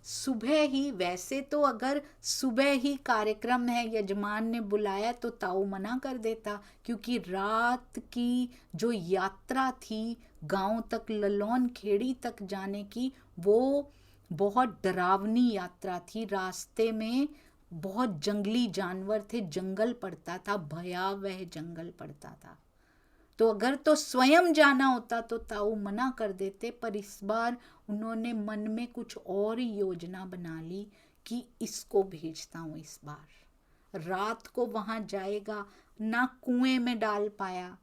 सुबह ही, वैसे तो अगर सुबह ही कार्यक्रम है, यजमान ने बुलाया तो ताऊ मना कर देता, क्योंकि रात की जो यात्रा थी गांव तक, ललौन खेड़ी तक जाने की, वो बहुत डरावनी यात्रा थी। रास्ते में बहुत जंगली जानवर थे, जंगल पड़ता था, भयावह जंगल पड़ता था। तो अगर तो स्वयं जाना होता तो ताऊ मना कर देते, पर इस बार उन्होंने मन में कुछ और ही योजना बना ली कि इसको भेजता हूँ इस बार। रात को वहां जाएगा, ना कुएं में डाल पाया,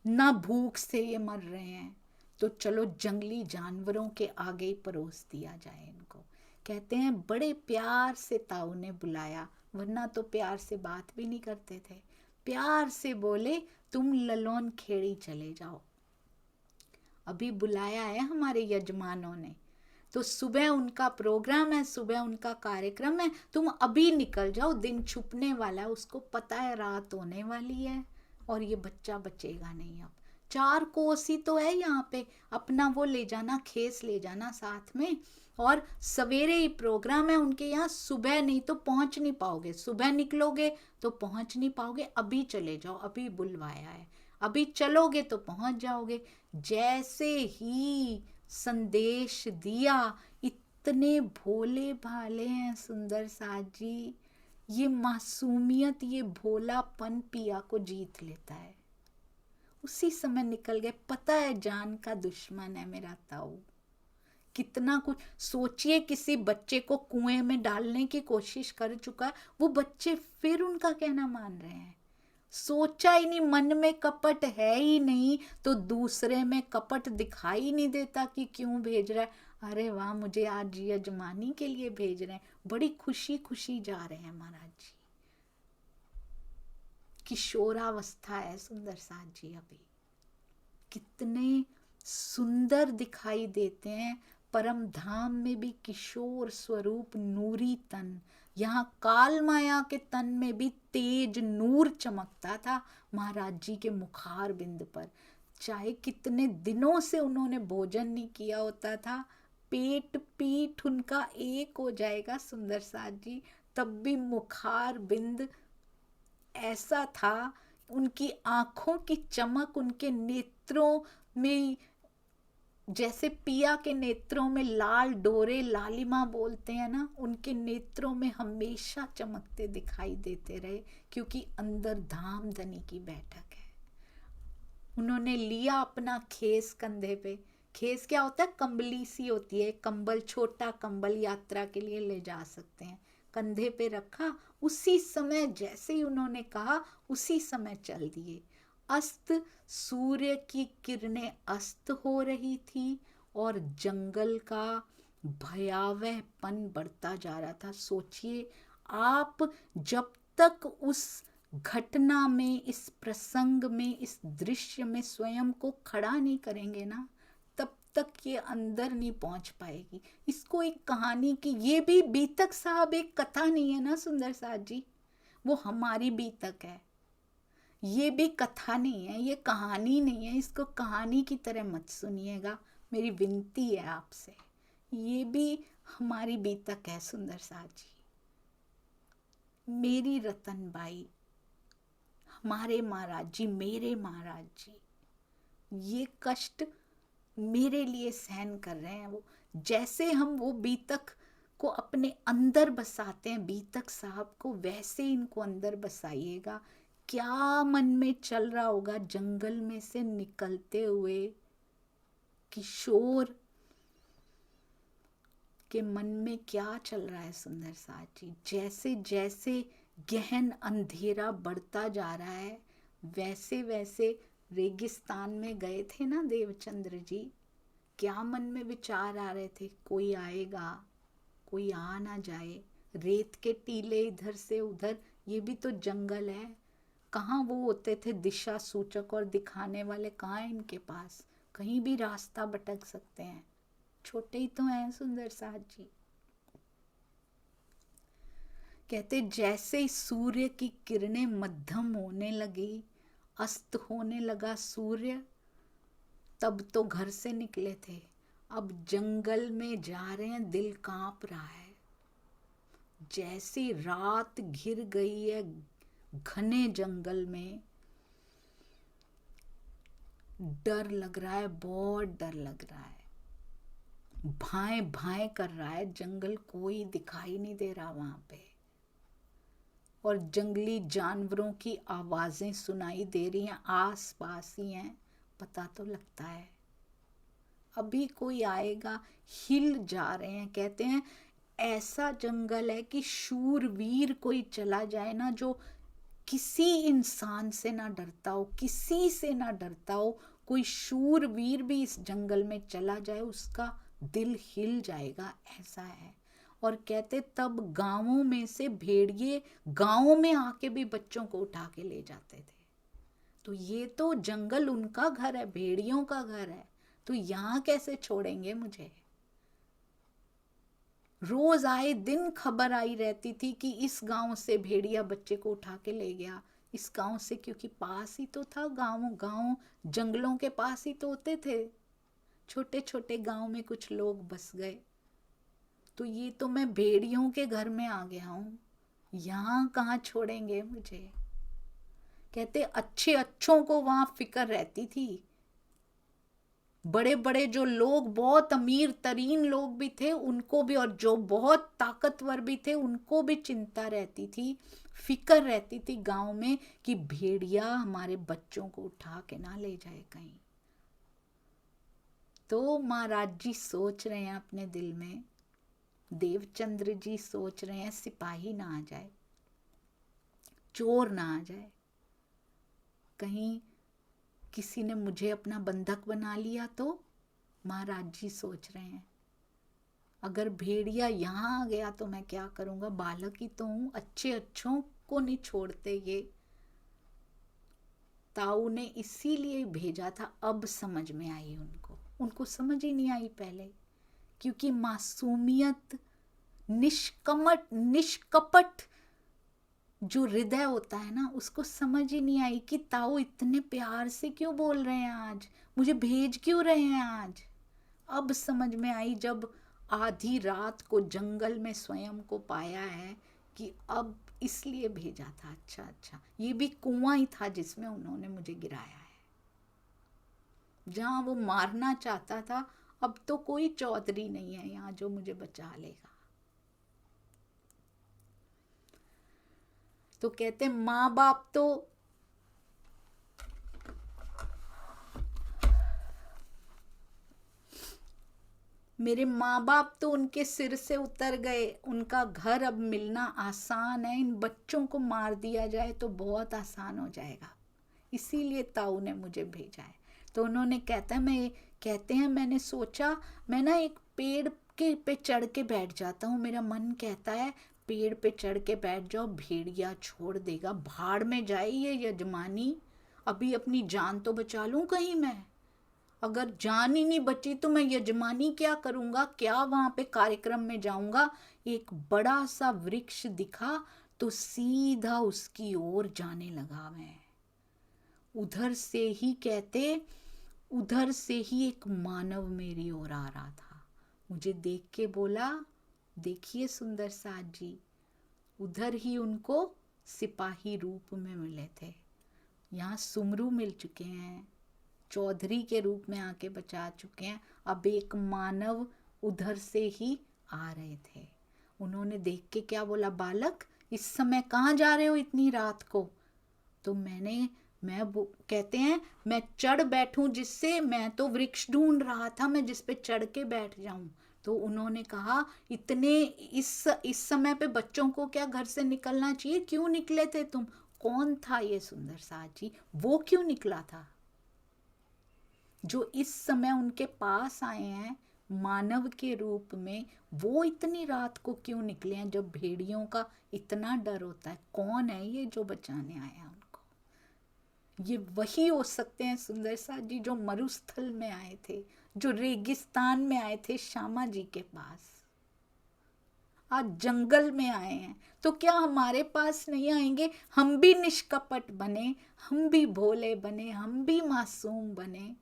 ना भूख से ये मर रहे हैं, तो चलो जंगली जानवरों के आगे ही परोस दिया जाए इनको। कहते हैं बड़े प्यार से ताऊ ने बुलाया, वरना तो प्यार से बात भी नहीं करते थे। प्यार से बोले तुम ललौन खेड़ी चले जाओ, अभी बुलाया है हमारे यजमानों ने, तो सुबह उनका प्रोग्राम है, सुबह उनका कार्यक्रम है, तुम अभी निकल जाओ, दिन छुपने वाला है, उसको पता है रात होने वाली है और ये बच्चा बचेगा नहीं। अब 4 कोस ही तो है यहाँ पे, अपना वो ले जाना, खेस ले जाना साथ में, और सवेरे ही प्रोग्राम है उनके यहाँ, सुबह नहीं तो पहुंच नहीं पाओगे, सुबह निकलोगे तो पहुंच नहीं पाओगे, अभी चले जाओ, अभी बुलवाया है, अभी चलोगे तो पहुंच जाओगे। जैसे ही संदेश दिया, इतने भोले भाले हैं सुंदर साथ जी, ये मासूमियत, ये भोलापन पिया को जीत लेता है। उसी समय निकल गए, पता है जान का दुश्मन है मेरा ताऊ। कितना कुछ सोचिए, किसी बच्चे को कुएं में डालने की कोशिश कर चुका है, वो बच्चे फिर उनका कहना मान रहे हैं। सोचा ही नहीं, मन में कपट है ही नहीं, तो दूसरे में कपट दिखाई नहीं देता कि क्यों भेज रहा है। अरे वाह, मुझे आज यजमानी के लिए भेज रहे हैं, बड़ी खुशी खुशी जा रहे हैं महाराज जी। किशोरावस्था है सुंदर साथ जी, अभी कितने सुंदर दिखाई देते हैं। परम धाम में भी किशोर स्वरूप, नूरी तन, यहाँ काल माया के तन में भी तेज नूर चमकता था महाराज जी के मुखार बिंद पर। चाहे कितने दिनों से उन्होंने भोजन नहीं किया होता था, पेट पीठ उनका एक हो जाएगा सुंदर साथ जी, तब भी मुखार बिंद ऐसा था उनकी आंखों की चमक, उनके नेत्रों में, जैसे पिया के नेत्रों में लाल डोरे लालिमा बोलते हैं ना, उनके नेत्रों में हमेशा चमकते दिखाई देते रहे, क्योंकि अंदर धामधनी की बैठक है। उन्होंने लिया अपना खेस कंधे पे। खेस क्या होता है? कंबली सी होती है, कंबल, छोटा कंबल यात्रा के लिए ले जा सकते हैं। कंधे पे रखा, उसी समय जैसे ही उन्होंने कहा उसी समय चल दिए। अस्त, सूर्य की किरणें अस्त हो रही थी और जंगल का भयावहपन बढ़ता जा रहा था। सोचिए आप, जब तक उस घटना में, इस प्रसंग में, इस दृश्य में स्वयं को खड़ा नहीं करेंगे ना, तब तक ये अंदर नहीं पहुंच पाएगी। इसको एक कहानी की, ये भी बीतक साहब एक कथा नहीं है ना सुंदर साथ जी, वो हमारी बीतक है। ये भी कथा नहीं है, ये कहानी नहीं है, इसको कहानी की तरह मत सुनिएगा, मेरी विनती है आपसे। ये भी हमारी बीतक है सुंदर साथ जी। मेरी रतन बाई, हमारे महाराज जी, मेरे महाराज जी, ये कष्ट मेरे लिए सहन कर रहे हैं। वो जैसे हम वो बीतक को अपने अंदर बसाते हैं, बीतक साहब को, वैसे इनको अंदर बसाइएगा। क्या मन में चल रहा होगा जंगल में से निकलते हुए किशोर के मन में क्या चल रहा है सुंदर साथ जी। जैसे जैसे गहन अंधेरा बढ़ता जा रहा है, वैसे वैसे रेगिस्तान में गए थे ना देवचंद्र जी, क्या मन में विचार आ रहे थे? कोई आएगा, कोई आ ना जाए, रेत के टीले इधर से उधर, ये भी तो जंगल है। कहाँ वो होते थे दिशा सूचक और दिखाने वाले, कहाँ है इनके पास? कहीं भी रास्ता भटक सकते हैं, छोटे ही तो हैं सुंदर साथ जी। कहते जैसे सूर्य की किरणें मध्यम होने लगी, अस्त होने लगा सूर्य, तब तो घर से निकले थे, अब जंगल में जा रहे हैं, दिल कांप रहा है। जैसी रात घिर गई है घने जंगल में, डर लग रहा है, बहुत डर लग रहा है। भाएं भाएं कर रहा है जंगल, कोई दिखाई नहीं दे रहा वहां पे, और जंगली जानवरों की आवाजें सुनाई दे रही हैं, आस पास ही हैं। पता तो लगता है अभी कोई आएगा, हिल जा रहे हैं। कहते हैं ऐसा जंगल है कि शूरवीर कोई चला जाए ना, जो किसी इंसान से ना डरता हो, किसी से ना डरता हो, कोई शूरवीर भी इस जंगल में चला जाए, उसका दिल हिल जाएगा, ऐसा है। और कहते तब गांवों में से भेड़िए गांवों में आके भी बच्चों को उठा के ले जाते थे। तो ये तो जंगल उनका घर है, भेड़ियों का घर है, तो यहाँ कैसे छोड़ेंगे मुझे? रोज आए दिन खबर आई रहती थी कि इस गांव से भेड़िया बच्चे को उठा के ले गया, इस गांव से, क्योंकि पास ही तो था गांव जंगलों के पास ही तो होते थे। छोटे छोटे गांव में कुछ लोग बस गए, तो ये तो मैं भेड़ियों के घर में आ गया हूं, यहाँ कहाँ छोड़ेंगे मुझे? कहते अच्छे अच्छों को वहां फिक्र रहती थी, बड़े बड़े जो लोग, बहुत अमीर तरीन लोग भी थे उनको भी, और जो बहुत ताकतवर भी थे उनको भी चिंता रहती थी, फिक्र रहती थी गांव में कि भेड़िया हमारे बच्चों को उठा के ना ले जाए कहीं। तो महाराज जी सोच रहे हैं अपने दिल में, देवचंद्र जी सोच रहे हैं सिपाही ना आ जाए, चोर ना आ जाए, कहीं किसी ने मुझे अपना बंधक बना लिया तो। महाराज जी सोच रहे हैं अगर भेड़िया यहाँ आ गया तो मैं क्या करूंगा, बालक ही तो हूं, अच्छे अच्छों को नहीं छोड़ते ये। ताऊ ने इसीलिए भेजा था। अब समझ में आई उनको समझ ही नहीं आई पहले, क्योंकि मासूमियत, निष्कपट जो हृदय होता है ना, उसको समझ ही नहीं आई कि ताऊ इतने प्यार से क्यों बोल रहे हैं आज, मुझे भेज क्यों रहे हैं आज। अब समझ में आई जब आधी रात को जंगल में स्वयं को पाया है कि अब इसलिए भेजा था। अच्छा अच्छा, ये भी कुआं ही था जिसमें उन्होंने मुझे गिराया है, जहां वो मारना चाहता था। अब तो कोई चौधरी नहीं है यहाँ जो मुझे बचा लेगा। तो कहते माँ बाप तो मेरे माँ बाप तो उनके सिर से उतर गए, उनका घर अब मिलना आसान है, इन बच्चों को मार दिया जाए तो बहुत आसान हो जाएगा, इसीलिए ताऊ ने मुझे भेजा है। तो उन्होंने कहते हैं मैंने सोचा मैं ना एक पेड़ के पे चढ़ के बैठ जाता हूँ, मेरा मन कहता है पेड़ पे चढ़ के बैठ जाओ, भेड़िया छोड़ देगा, भाड़ में जाए ये यजमानी, अभी अपनी जान तो बचा लूं कहीं मैं, अगर जान ही नहीं बची तो मैं यजमानी क्या करूंगा, क्या वहां पे कार्यक्रम में जाऊंगा। एक बड़ा सा वृक्ष दिखा तो सीधा उसकी ओर जाने लगा मैं। उधर से ही एक मानव मेरी ओर आ रहा था, मुझे देख के बोला देखिए सुंदर साथ जी। उधर ही उनको सिपाही रूप में मिले थे, यहाँ सुमरू मिल चुके हैं, चौधरी के रूप में आके बचा चुके हैं, अब एक मानव उधर से ही आ रहे थे। उन्होंने देख के क्या बोला, बालक इस समय कहाँ जा रहे हो इतनी रात को। तो कहते हैं मैं चढ़ बैठूं जिससे, मैं तो वृक्ष ढूंढ रहा था मैं जिस पे चढ़ के बैठ जाऊं। तो उन्होंने कहा इस समय पे बच्चों को क्या घर से निकलना चाहिए, क्यों निकले थे तुम। कौन था ये सुंदर साथ जी, वो क्यों निकला था जो इस समय उनके पास आए हैं मानव के रूप में, वो इतनी रात को क्यों निकले हैं जब भेड़ियों का इतना डर होता है। कौन है ये जो बचाने आया उनको। ये वही हो सकते हैं सुंदर साथ जी जो मरुस्थल में आए थे, जो रेगिस्तान में आए थे श्यामा जी के पास, आज जंगल में आए हैं। तो क्या हमारे पास नहीं आएंगे, हम भी निष्कपट बने, हम भी भोले बने, हम भी मासूम बने,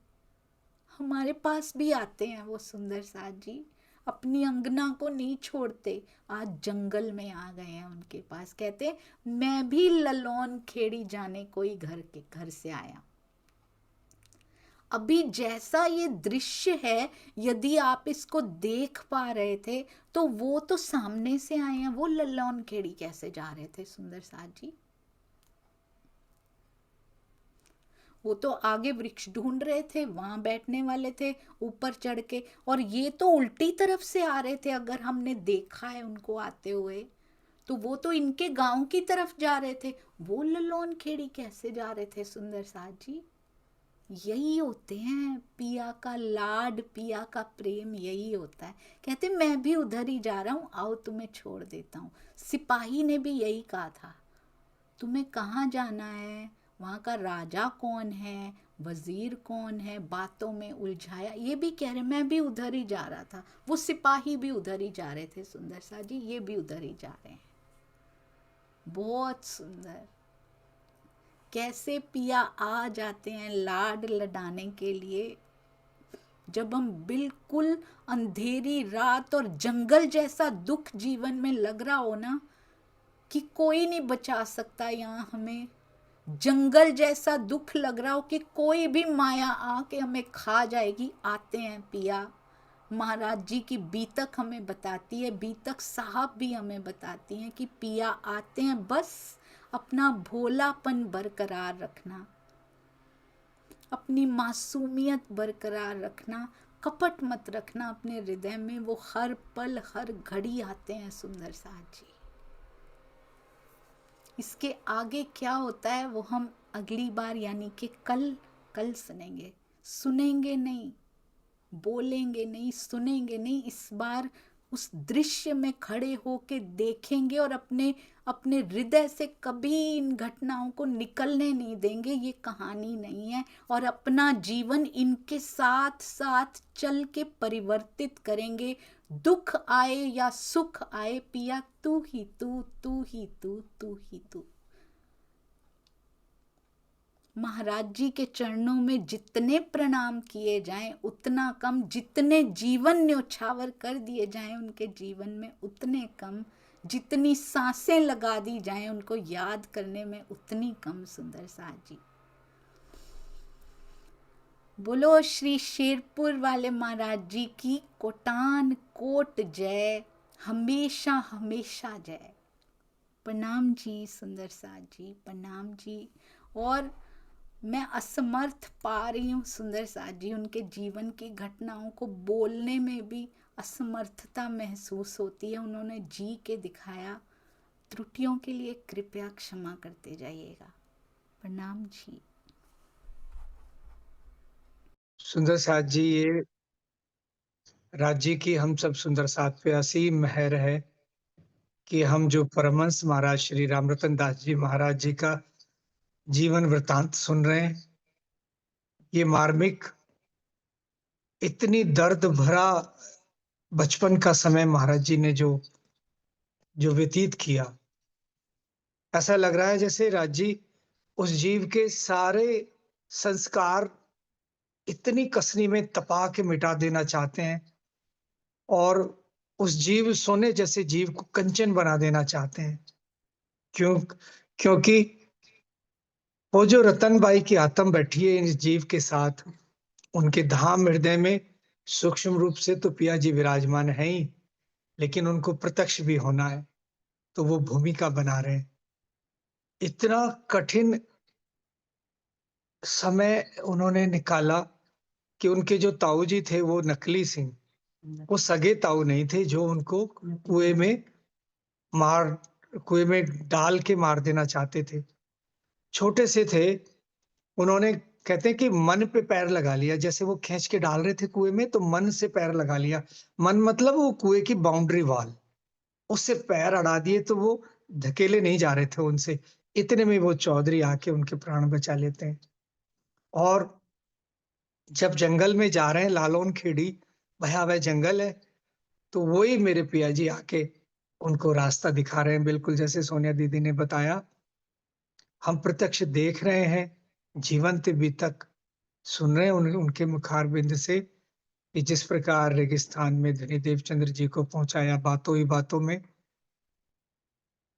हमारे पास भी आते हैं वो सुंदर साथ जी, अपनी अंगना को नहीं छोड़ते, आज जंगल में आ गए हैं उनके पास। कहते मैं भी ललोन खेड़ी जाने कोई घर से आया। अभी जैसा ये दृश्य है, यदि आप इसको देख पा रहे थे तो वो तो सामने से आए हैं, वो ललोन खेड़ी कैसे जा रहे थे सुंदर साथ जी। वो तो आगे वृक्ष ढूंढ रहे थे, वहां बैठने वाले थे ऊपर चढ़ के, और ये तो उल्टी तरफ से आ रहे थे। अगर हमने देखा है उनको आते हुए तो वो तो इनके गांव की तरफ जा रहे थे, वो ललोन खेड़ी कैसे जा रहे थे सुंदर साथ जी। यही होते हैं पिया का लाड, पिया का प्रेम, यही होता है। कहते मैं भी उधर ही जा रहा हूं, आओ तुम्हें छोड़ देता हूं। सिपाही ने भी यही कहा था, तुम्हें कहाँ जाना है, वहाँ का राजा कौन है, वजीर कौन है, बातों में उलझाया। ये भी कह रहे मैं भी उधर ही जा रहा था, वो सिपाही भी उधर ही जा रहे थे सुंदर सा जी, ये भी उधर ही जा रहे हैं। बहुत सुंदर, कैसे पिया आ जाते हैं लाड लडाने के लिए। जब हम बिल्कुल अंधेरी रात और जंगल जैसा दुख जीवन में लग रहा हो ना, कि कोई नहीं बचा सकता यहाँ हमें, जंगल जैसा दुख लग रहा हो कि कोई भी माया आके हमें खा जाएगी, आते हैं पिया। महाराज जी की बीतक हमें बताती है, बीतक साहब भी हमें बताती हैं कि पिया आते हैं, बस अपना भोलापन बरकरार रखना, अपनी मासूमियत बरकरार रखना, कपट मत रखना अपने हृदय में। वो हर पल हर घड़ी आते हैं सुंदर साथ जी। इसके आगे क्या होता है वो हम अगली बार यानी कि कल सुनेंगे नहीं, बोलेंगे नहीं, सुनेंगे नहीं। इस बार उस दृश्य में खड़े होके देखेंगे और अपने हृदय से कभी इन घटनाओं को निकलने नहीं देंगे। ये कहानी नहीं है, और अपना जीवन इनके साथ साथ चल के परिवर्तित करेंगे। दुख आए या सुख आए, पिया तू ही तू, तू ही तू, तू ही तू। महाराज जी के चरणों में जितने प्रणाम किए जाएं उतना कम, जितने जीवन न्योछावर कर दिए जाएं उनके जीवन में उतने कम। जितनी सांसें लगा दी जाएं उनको याद करने में उतनी कम सुंदर साथ जी। बोलो श्री शेरपुर वाले महाराज जी की कोटान कोट जय, हमेशा हमेशा जय। प्रणाम जी सुंदर साथ जी, प्रणाम जी। और मैं असमर्थ पा रही हूँ सुंदर साथ जी, उनके जीवन की घटनाओं को बोलने में भी असमर्थता महसूस होती है। उन्होंने जी के दिखाया, त्रुटियों के लिए कृपया क्षमा करते जाइएगा। प्रणाम जी। सुंदर साथ जी, ये राज्य की हम सब सुंदर साथ पे असीम मेहर है कि हम जो परमहंस महाराज श्री रामरतन दास जी महाराज जी का जीवन वृतांत सुन रहे हैं। ये मार्मिक, इतनी दर्द भरा बचपन का समय महाराज जी ने जो व्यतीत किया, ऐसा लग रहा है जैसे राज जी उस जीव के सारे संस्कार इतनी कसनी में तपा के मिटा देना चाहते हैं और उस जीव सोने जैसे जीव को कंचन बना देना चाहते हैं। क्योंकि वो जो रतनबाई की आत्मा बैठी है इस जीव के साथ, उनके धाम हृदय में सूक्ष्म रूप से तो पिया जी विराजमान है ही, लेकिन उनको प्रत्यक्ष भी होना है, तो वो भूमिका बना रहे हैं। इतना कठिन समय उन्होंने निकाला कि उनके जो ताऊ जी थे वो नकली सिंह, वो सगे ताऊ नहीं थे जो उनको कुएं में डाल के मार देना चाहते थे। छोटे से थे, उन्होंने कहते हैं कि मन पे पैर लगा लिया, जैसे वो खींच के डाल रहे थे कुएं में तो मन से पैर लगा लिया। मन मतलब वो कुएं की बाउंड्री वॉल, उससे पैर अड़ा दिए तो वो धकेले नहीं जा रहे थे उनसे। इतने में वो चौधरी आके उनके प्राण बचा लेते हैं। और जब जंगल में जा रहे हैं, लालौन खेड़ी भयावह जंगल है, तो वही मेरे पिया जी आके उनको रास्ता दिखा रहे हैं, बिल्कुल जैसे सोनिया दीदी ने बताया। हम प्रत्यक्ष देख रहे हैं, जीवंत भी तक सुन रहे हैं उनके मुखारबिंद से कि जिस प्रकार रेगिस्तान में धनी देवचंद्र जी को पहुंचाया बातों ही बातों में।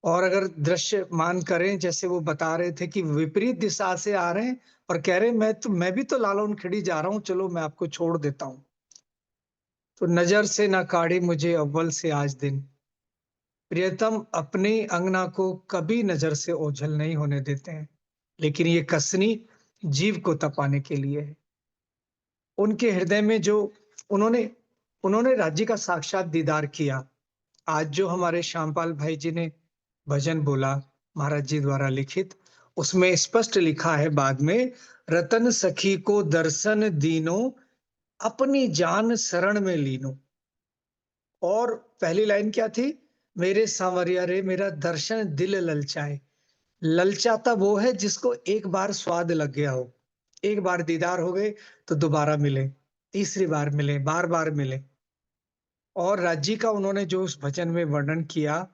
और अगर दृश्य मान करें, जैसे वो बता रहे थे कि विपरीत दिशा से आ रहे हैं और कह रहे हैं मैं भी तो लालौन खेड़ी जा रहा हूं, चलो मैं आपको छोड़ देता हूं। तो नजर से ना काढ़ी मुझे अव्वल से आज दिन, प्रियतम अपनी अंगना को कभी नजर से ओझल नहीं होने देते हैं, लेकिन ये कसनी जीव को तपाने के लिए है। उनके हृदय में जो उन्होंने राज्य का साक्षात दीदार किया। आज जो हमारे श्यामपाल भाई जी ने भजन बोला महाराज जी द्वारा लिखित, उसमें स्पष्ट लिखा है बाद में, रतन सखी को दर्शन दीनो अपनी जान शरण में लीनो। और पहली लाइन क्या थी? मेरे सांवरिया रे मेरा दर्शन दिल ललचाए। ललचाता वो है जिसको एक बार स्वाद लग गया हो, एक बार दीदार हो गए तो दोबारा मिले, तीसरी बार मिले, बार बार मिले। और राज्य का उन्होंने जो उस भजन में वर्णन किया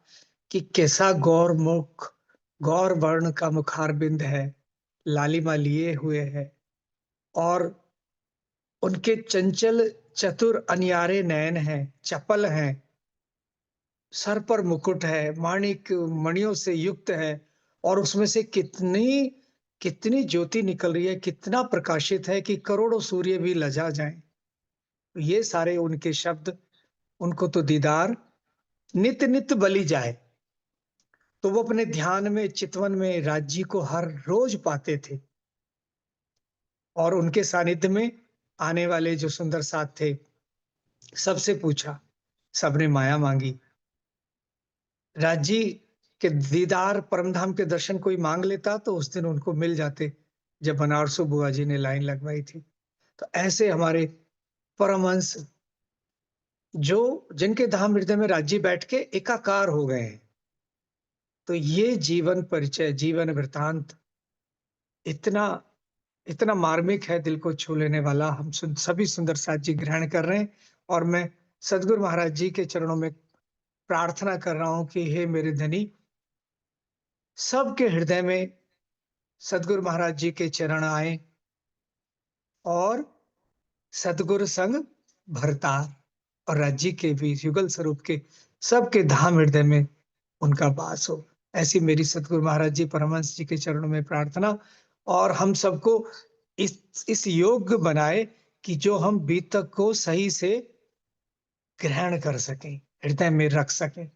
कि कैसा गौर मुख, गौर वर्ण का मुखारबिंद है, लालिमा लिए हुए है, और उनके चंचल चतुर अनियारे नयन हैं, चपल हैं, सर पर मुकुट है, माणिक मणियों से युक्त है, और उसमें से कितनी कितनी ज्योति निकल रही है, कितना प्रकाशित है कि करोड़ों सूर्य भी लजा जाएं। ये सारे उनके शब्द, उनको तो दीदार नित नित बलि जाए। तो वो अपने ध्यान में, चितवन में राज्य को हर रोज पाते थे। और उनके सानिध्य में आने वाले जो सुंदर साथ थे, सबसे पूछा, सबने माया मांगी। राज्य के दीदार, परमधाम के दर्शन कोई मांग लेता तो उस दिन उनको मिल जाते, जब बनारसो बुआ जी ने लाइन लगवाई थी। तो ऐसे हमारे परमहंस जो जिनके धाम हृदय में राज्य बैठ के एकाकार हो गए हैं। तो ये जीवन परिचय, जीवन वृतांत इतना इतना मार्मिक है, दिल को छू लेने वाला। हम सभी सुंदर साथ जी ग्रहण कर रहे हैं, और मैं सदगुरु महाराज जी के चरणों में प्रार्थना कर रहा हूं कि हे मेरे धनी, सबके हृदय में सदगुरु महाराज जी के चरण आए और सदगुरु संग भरतार और राज्य के भी युगल स्वरूप के सबके धाम हृदय में उनका वास हो। ऐसी मेरी सतगुरु महाराज जी परमहंस जी के चरणों में प्रार्थना, और हम सबको इस योग्य बनाए कि जो हम बीतक को सही से ग्रहण कर सकें, हृदय में रख सकें।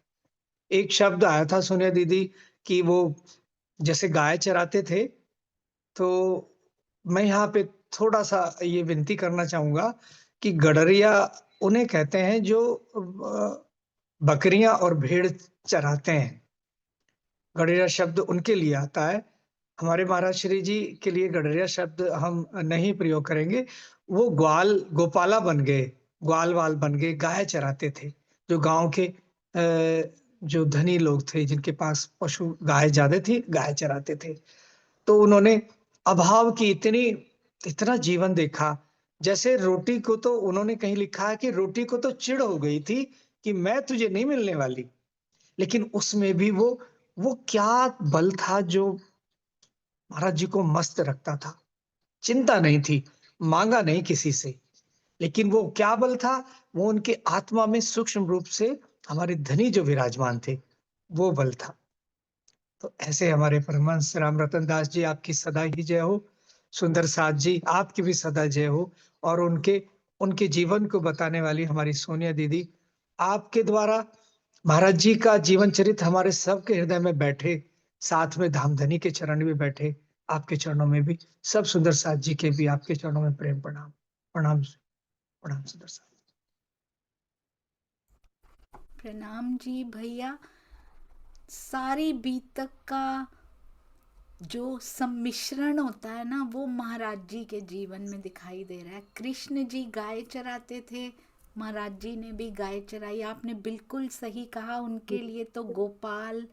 एक शब्द आया था सोनिया दीदी कि वो जैसे गाय चराते थे, तो मैं यहाँ पे थोड़ा-सा ये विनती करना चाहूँगा कि गडरिया उन्हें कहते हैं जो बकरियाँ और भेड़ चराते हैं। गडरिया शब्द उनके लिए आता है। हमारे महाराज श्री जी के लिए गडरिया शब्द हम नहीं प्रयोग करेंगे। वो गोपाला बन गए, ग्वाल-वाल बन गए, गाय चराते थे। जो गाँव के जो धनी लोग थे, जिनके पास पशु गाय ज़्यादा थी, गाय चराते थे। तो उन्होंने अभाव की इतना जीवन देखा। जैसे रोटी को तो उन्होंने कहीं लिखा है कि रोटी को तो चिढ़ हो गई थी कि मैं तुझे नहीं मिलने वाली। लेकिन उसमें भी वो क्या बल था जो महाराज जी को मस्त रखता था। चिंता नहीं थी, माँगा नहीं किसी से। लेकिन वो क्या बल था? वो उनके आत्मा में सूक्ष्म रूप से हमारे धनी जो विराजमान थे, वो बल था। तो ऐसे हमारे परमहंस राम रतन दास जी, आपकी सदा ही जय हो। सुंदर साथ जी, आपकी भी सदा जय हो। और उनके उनके जीवन को बताने वाली हमारी सोनिया दीदी, आपके द्वारा महाराज जी का जीवन चरित्र हमारे सबके हृदय में बैठे, साथ में धामधनी के चरण भी बैठे, आपके चरणों में भी, सब सुंदर साथ जी के भी आपके चरणों में प्रेम प्रणाम। प्रणाम, प्रणाम सुंदर साथ। प्रणाम जी भैया। सारी बीतक का जो सम्मिश्रण होता है ना, वो महाराज जी के जीवन में दिखाई दे रहा है। कृष्ण जी गाय चराते थे, महाराज जी ने भी गाय चराई। आपने बिल्कुल सही कहा, उनके लिए तो गोपाल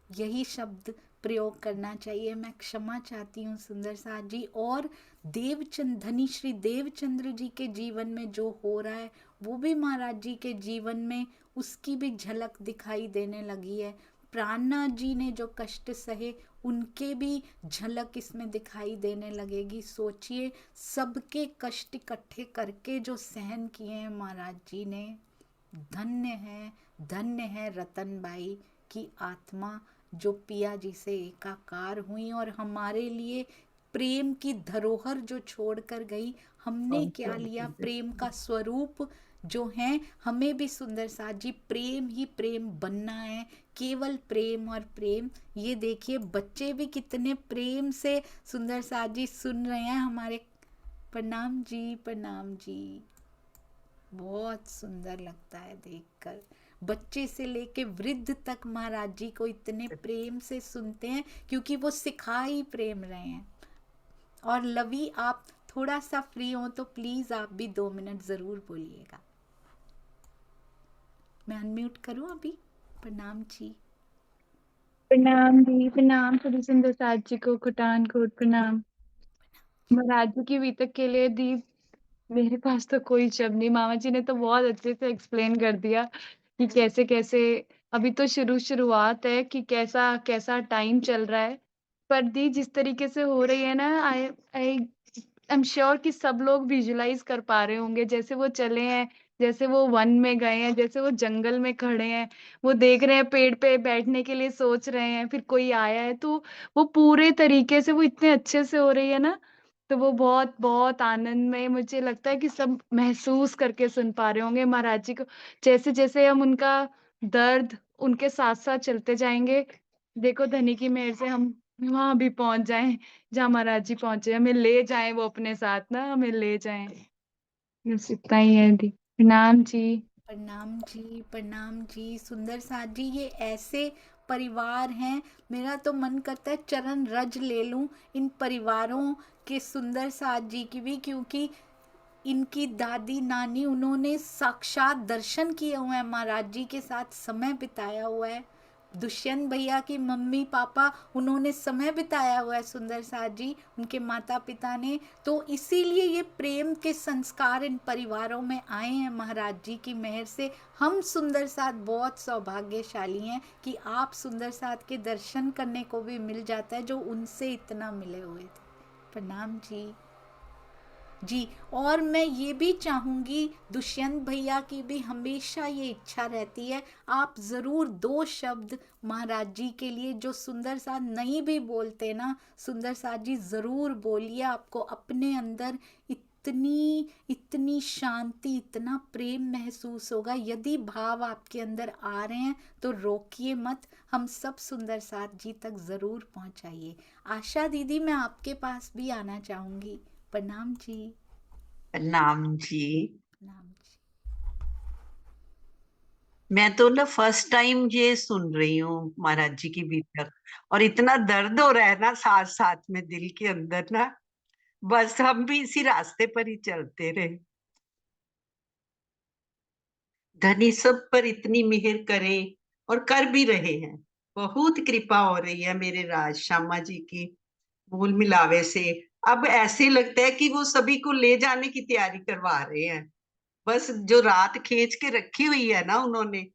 यही शब्द प्रयोग करना चाहिए। मैं क्षमा चाहती हूँ सुंदर साथ जी। और धनी श्री देवचंद्र जी के जीवन में जो हो रहा है, वो भी महाराज जी के जीवन में उसकी भी झलक दिखाई देने लगी है। प्राणनाथ जी ने जो कष्ट सहे, उनके भी झलक इसमें दिखाई देने लगेगी। सोचिए, सबके कष्ट इकट्ठे करके जो सहन किए हैं महाराज जी ने। धन्य है रतनबाई की आत्मा, जो पिया जी से एकाकार हुई और हमारे लिए प्रेम की धरोहर जो छोड़कर गई। हमने क्या लिया? प्रेम का स्वरूप जो है, हमें भी सुंदर साथ जी प्रेम ही प्रेम बनना है। केवल प्रेम और प्रेम। ये देखिए, बच्चे भी कितने प्रेम से सुंदर साथ जी सुन रहे हैं हमारे। प्रणाम जी, प्रणाम जी। बहुत सुंदर लगता है देखकर। बच्चे से लेके वृद्ध तक महाराज जी को इतने प्रेम से सुनते हैं, क्योंकि वो सिखा ही प्रेम रहे हैं। और लवी, आप थोड़ा सा फ्री हो तो प्लीज आप भी 2 मिनट जरूर बोलिएगा। मैं अनम्यूट करूं अभी? प्रणाम जी। प्रणाम जी, प्रणाम सभी सुंदर साथ जी को, कुटान कोट प्रणाम। महाराज जी की बीतक के लिए दीप, मेरे पास तो कोई शब्द नहीं। मामा जी ने तो बहुत अच्छे से एक्सप्लेन कर दिया कि कैसे कैसे अभी तो शुरुआत है कि कैसा कैसा टाइम चल रहा है। पर दी जिस तरीके से हो रही है ना, आई आई आई एम श्योर कि सब लोग विजुलाइज कर पा रहे होंगे। जैसे वो चले हैं, जैसे वो वन में गए हैं, जैसे वो जंगल में खड़े हैं, वो देख रहे हैं पेड़ पे बैठने के लिए सोच रहे हैं, फिर कोई आया है, तो वो पूरे तरीके से वो इतने अच्छे से हो रही है ना। तो वो बहुत बहुत आनंद में, मुझे लगता है कि सब महसूस करके सुन पा रहे होंगे महाराज जी को। जैसे जैसे हम उनका दर्द उनके साथ साथ चलते जाएंगे, देखो धनी की मेहर से हम वहां भी पहुंच जाएं जहाँ महाराज जी पहुंचे, हमें ले जाएं वो अपने साथ ना, हमें ले जाएं। बस इतना ही है दी। प्रणाम जी। प्रणाम जी, प्रणाम जी। सुंदर साथ जी, ये ऐसे परिवार हैं, मेरा तो मन करता है चरण रज ले लूं इन परिवारों के, सुंदर साथ जी की भी। क्योंकि इनकी दादी नानी, उन्होंने साक्षात दर्शन किए हुए हैं, महाराज जी के साथ समय बिताया हुआ है। दुष्यंत भैया की मम्मी पापा, उन्होंने समय बिताया हुआ है सुंदर साथ जी, उनके माता पिता ने। तो इसीलिए ये प्रेम के संस्कार इन परिवारों में आए हैं महाराज जी की मेहर से। हम सुंदर साथ बहुत सौभाग्यशाली हैं कि आप सुंदर साथ के दर्शन करने को भी मिल जाता है, जो उनसे इतना मिले हुए थे। प्रणाम जी। जी। और मैं ये भी चाहूँगी, दुष्यंत भैया की भी हमेशा ये इच्छा रहती है, आप ज़रूर 2 शब्द महाराज जी के लिए, जो सुंदर साथ नहीं भी बोलते ना, सुंदर साथ जी ज़रूर बोलिए। आपको अपने अंदर इतनी इतनी शांति, इतना प्रेम महसूस होगा। यदि भाव आपके अंदर आ रहे हैं तो रोकिए मत, हम सब सुंदर साथ जी तक ज़रूर पहुंचाइए। आशा दीदी, मैं आपके पास भी आना चाहूँगी। प्रणाम जी। प्रणाम जी। प्रणाम जी। मैं तो ना फर्स्ट टाइम ये सुन रही हूँ महाराज जी की बीतक, और इतना दर्द हो रहा है ना साथ साथ में दिल के अंदर ना, बस हम भी इसी रास्ते पर ही चलते रहे। धनी सब पर इतनी मेहर करे, और कर भी रहे हैं। बहुत कृपा हो रही है मेरे राज श्यामा जी की मूल मिलावे से। अब ऐसे लगता है कि वो सभी को ले जाने की तैयारी करवा रहे हैं। बस जो रात खींच के रखी हुई है ना उन्होंने,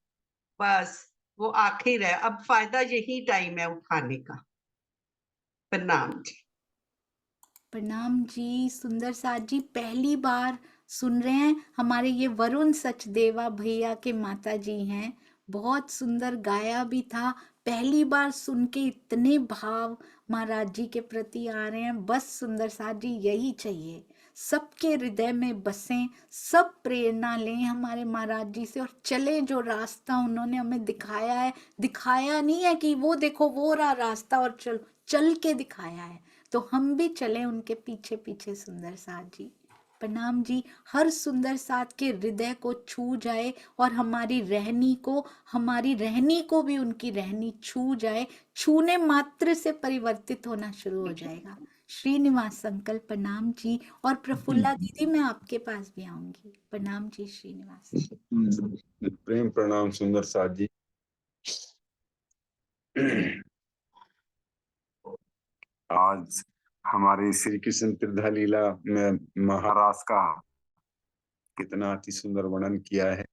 बस वो आखिर है। अब फायदा यही टाइम है उठाने का। प्रणाम जी। प्रणाम जी। सुंदर साथ जी पहली बार सुन रहे हैं। हमारे ये वरुण सचदेवा भैया के माता जी हैं, बहुत सुंदर गाया भी था। पहली बार सुन के इतने भाव महाराज जी के प्रति आ रहे हैं। बस सुंदर साथ जी यही चाहिए, सबके हृदय में बसें, सब प्रेरणा लें हमारे महाराज जी से, और चले जो रास्ता उन्होंने हमें दिखाया है। दिखाया नहीं है कि वो देखो वो रहा रास्ता और चलो, चल के दिखाया है, तो हम भी चले उनके पीछे पीछे। सुंदर साथ जी प्रणाम जी। हर सुंदर साथ के हृदय को छू जाए, और हमारी रहनी को भी उनकी रहनी छू जाए। छूने मात्र से परिवर्तित होना शुरू हो जाएगा। श्रीनिवास अंकल प्रणाम जी। और प्रफुल्ला दीदी, मैं आपके पास भी आऊंगी। प्रणाम जी श्रीनिवास। प्रेम प्रणाम सुंदर साथ जी। आज हमारे श्री कृष्ण तीर्थ लीला में महाराज का कितना अति सुंदर वर्णन किया है।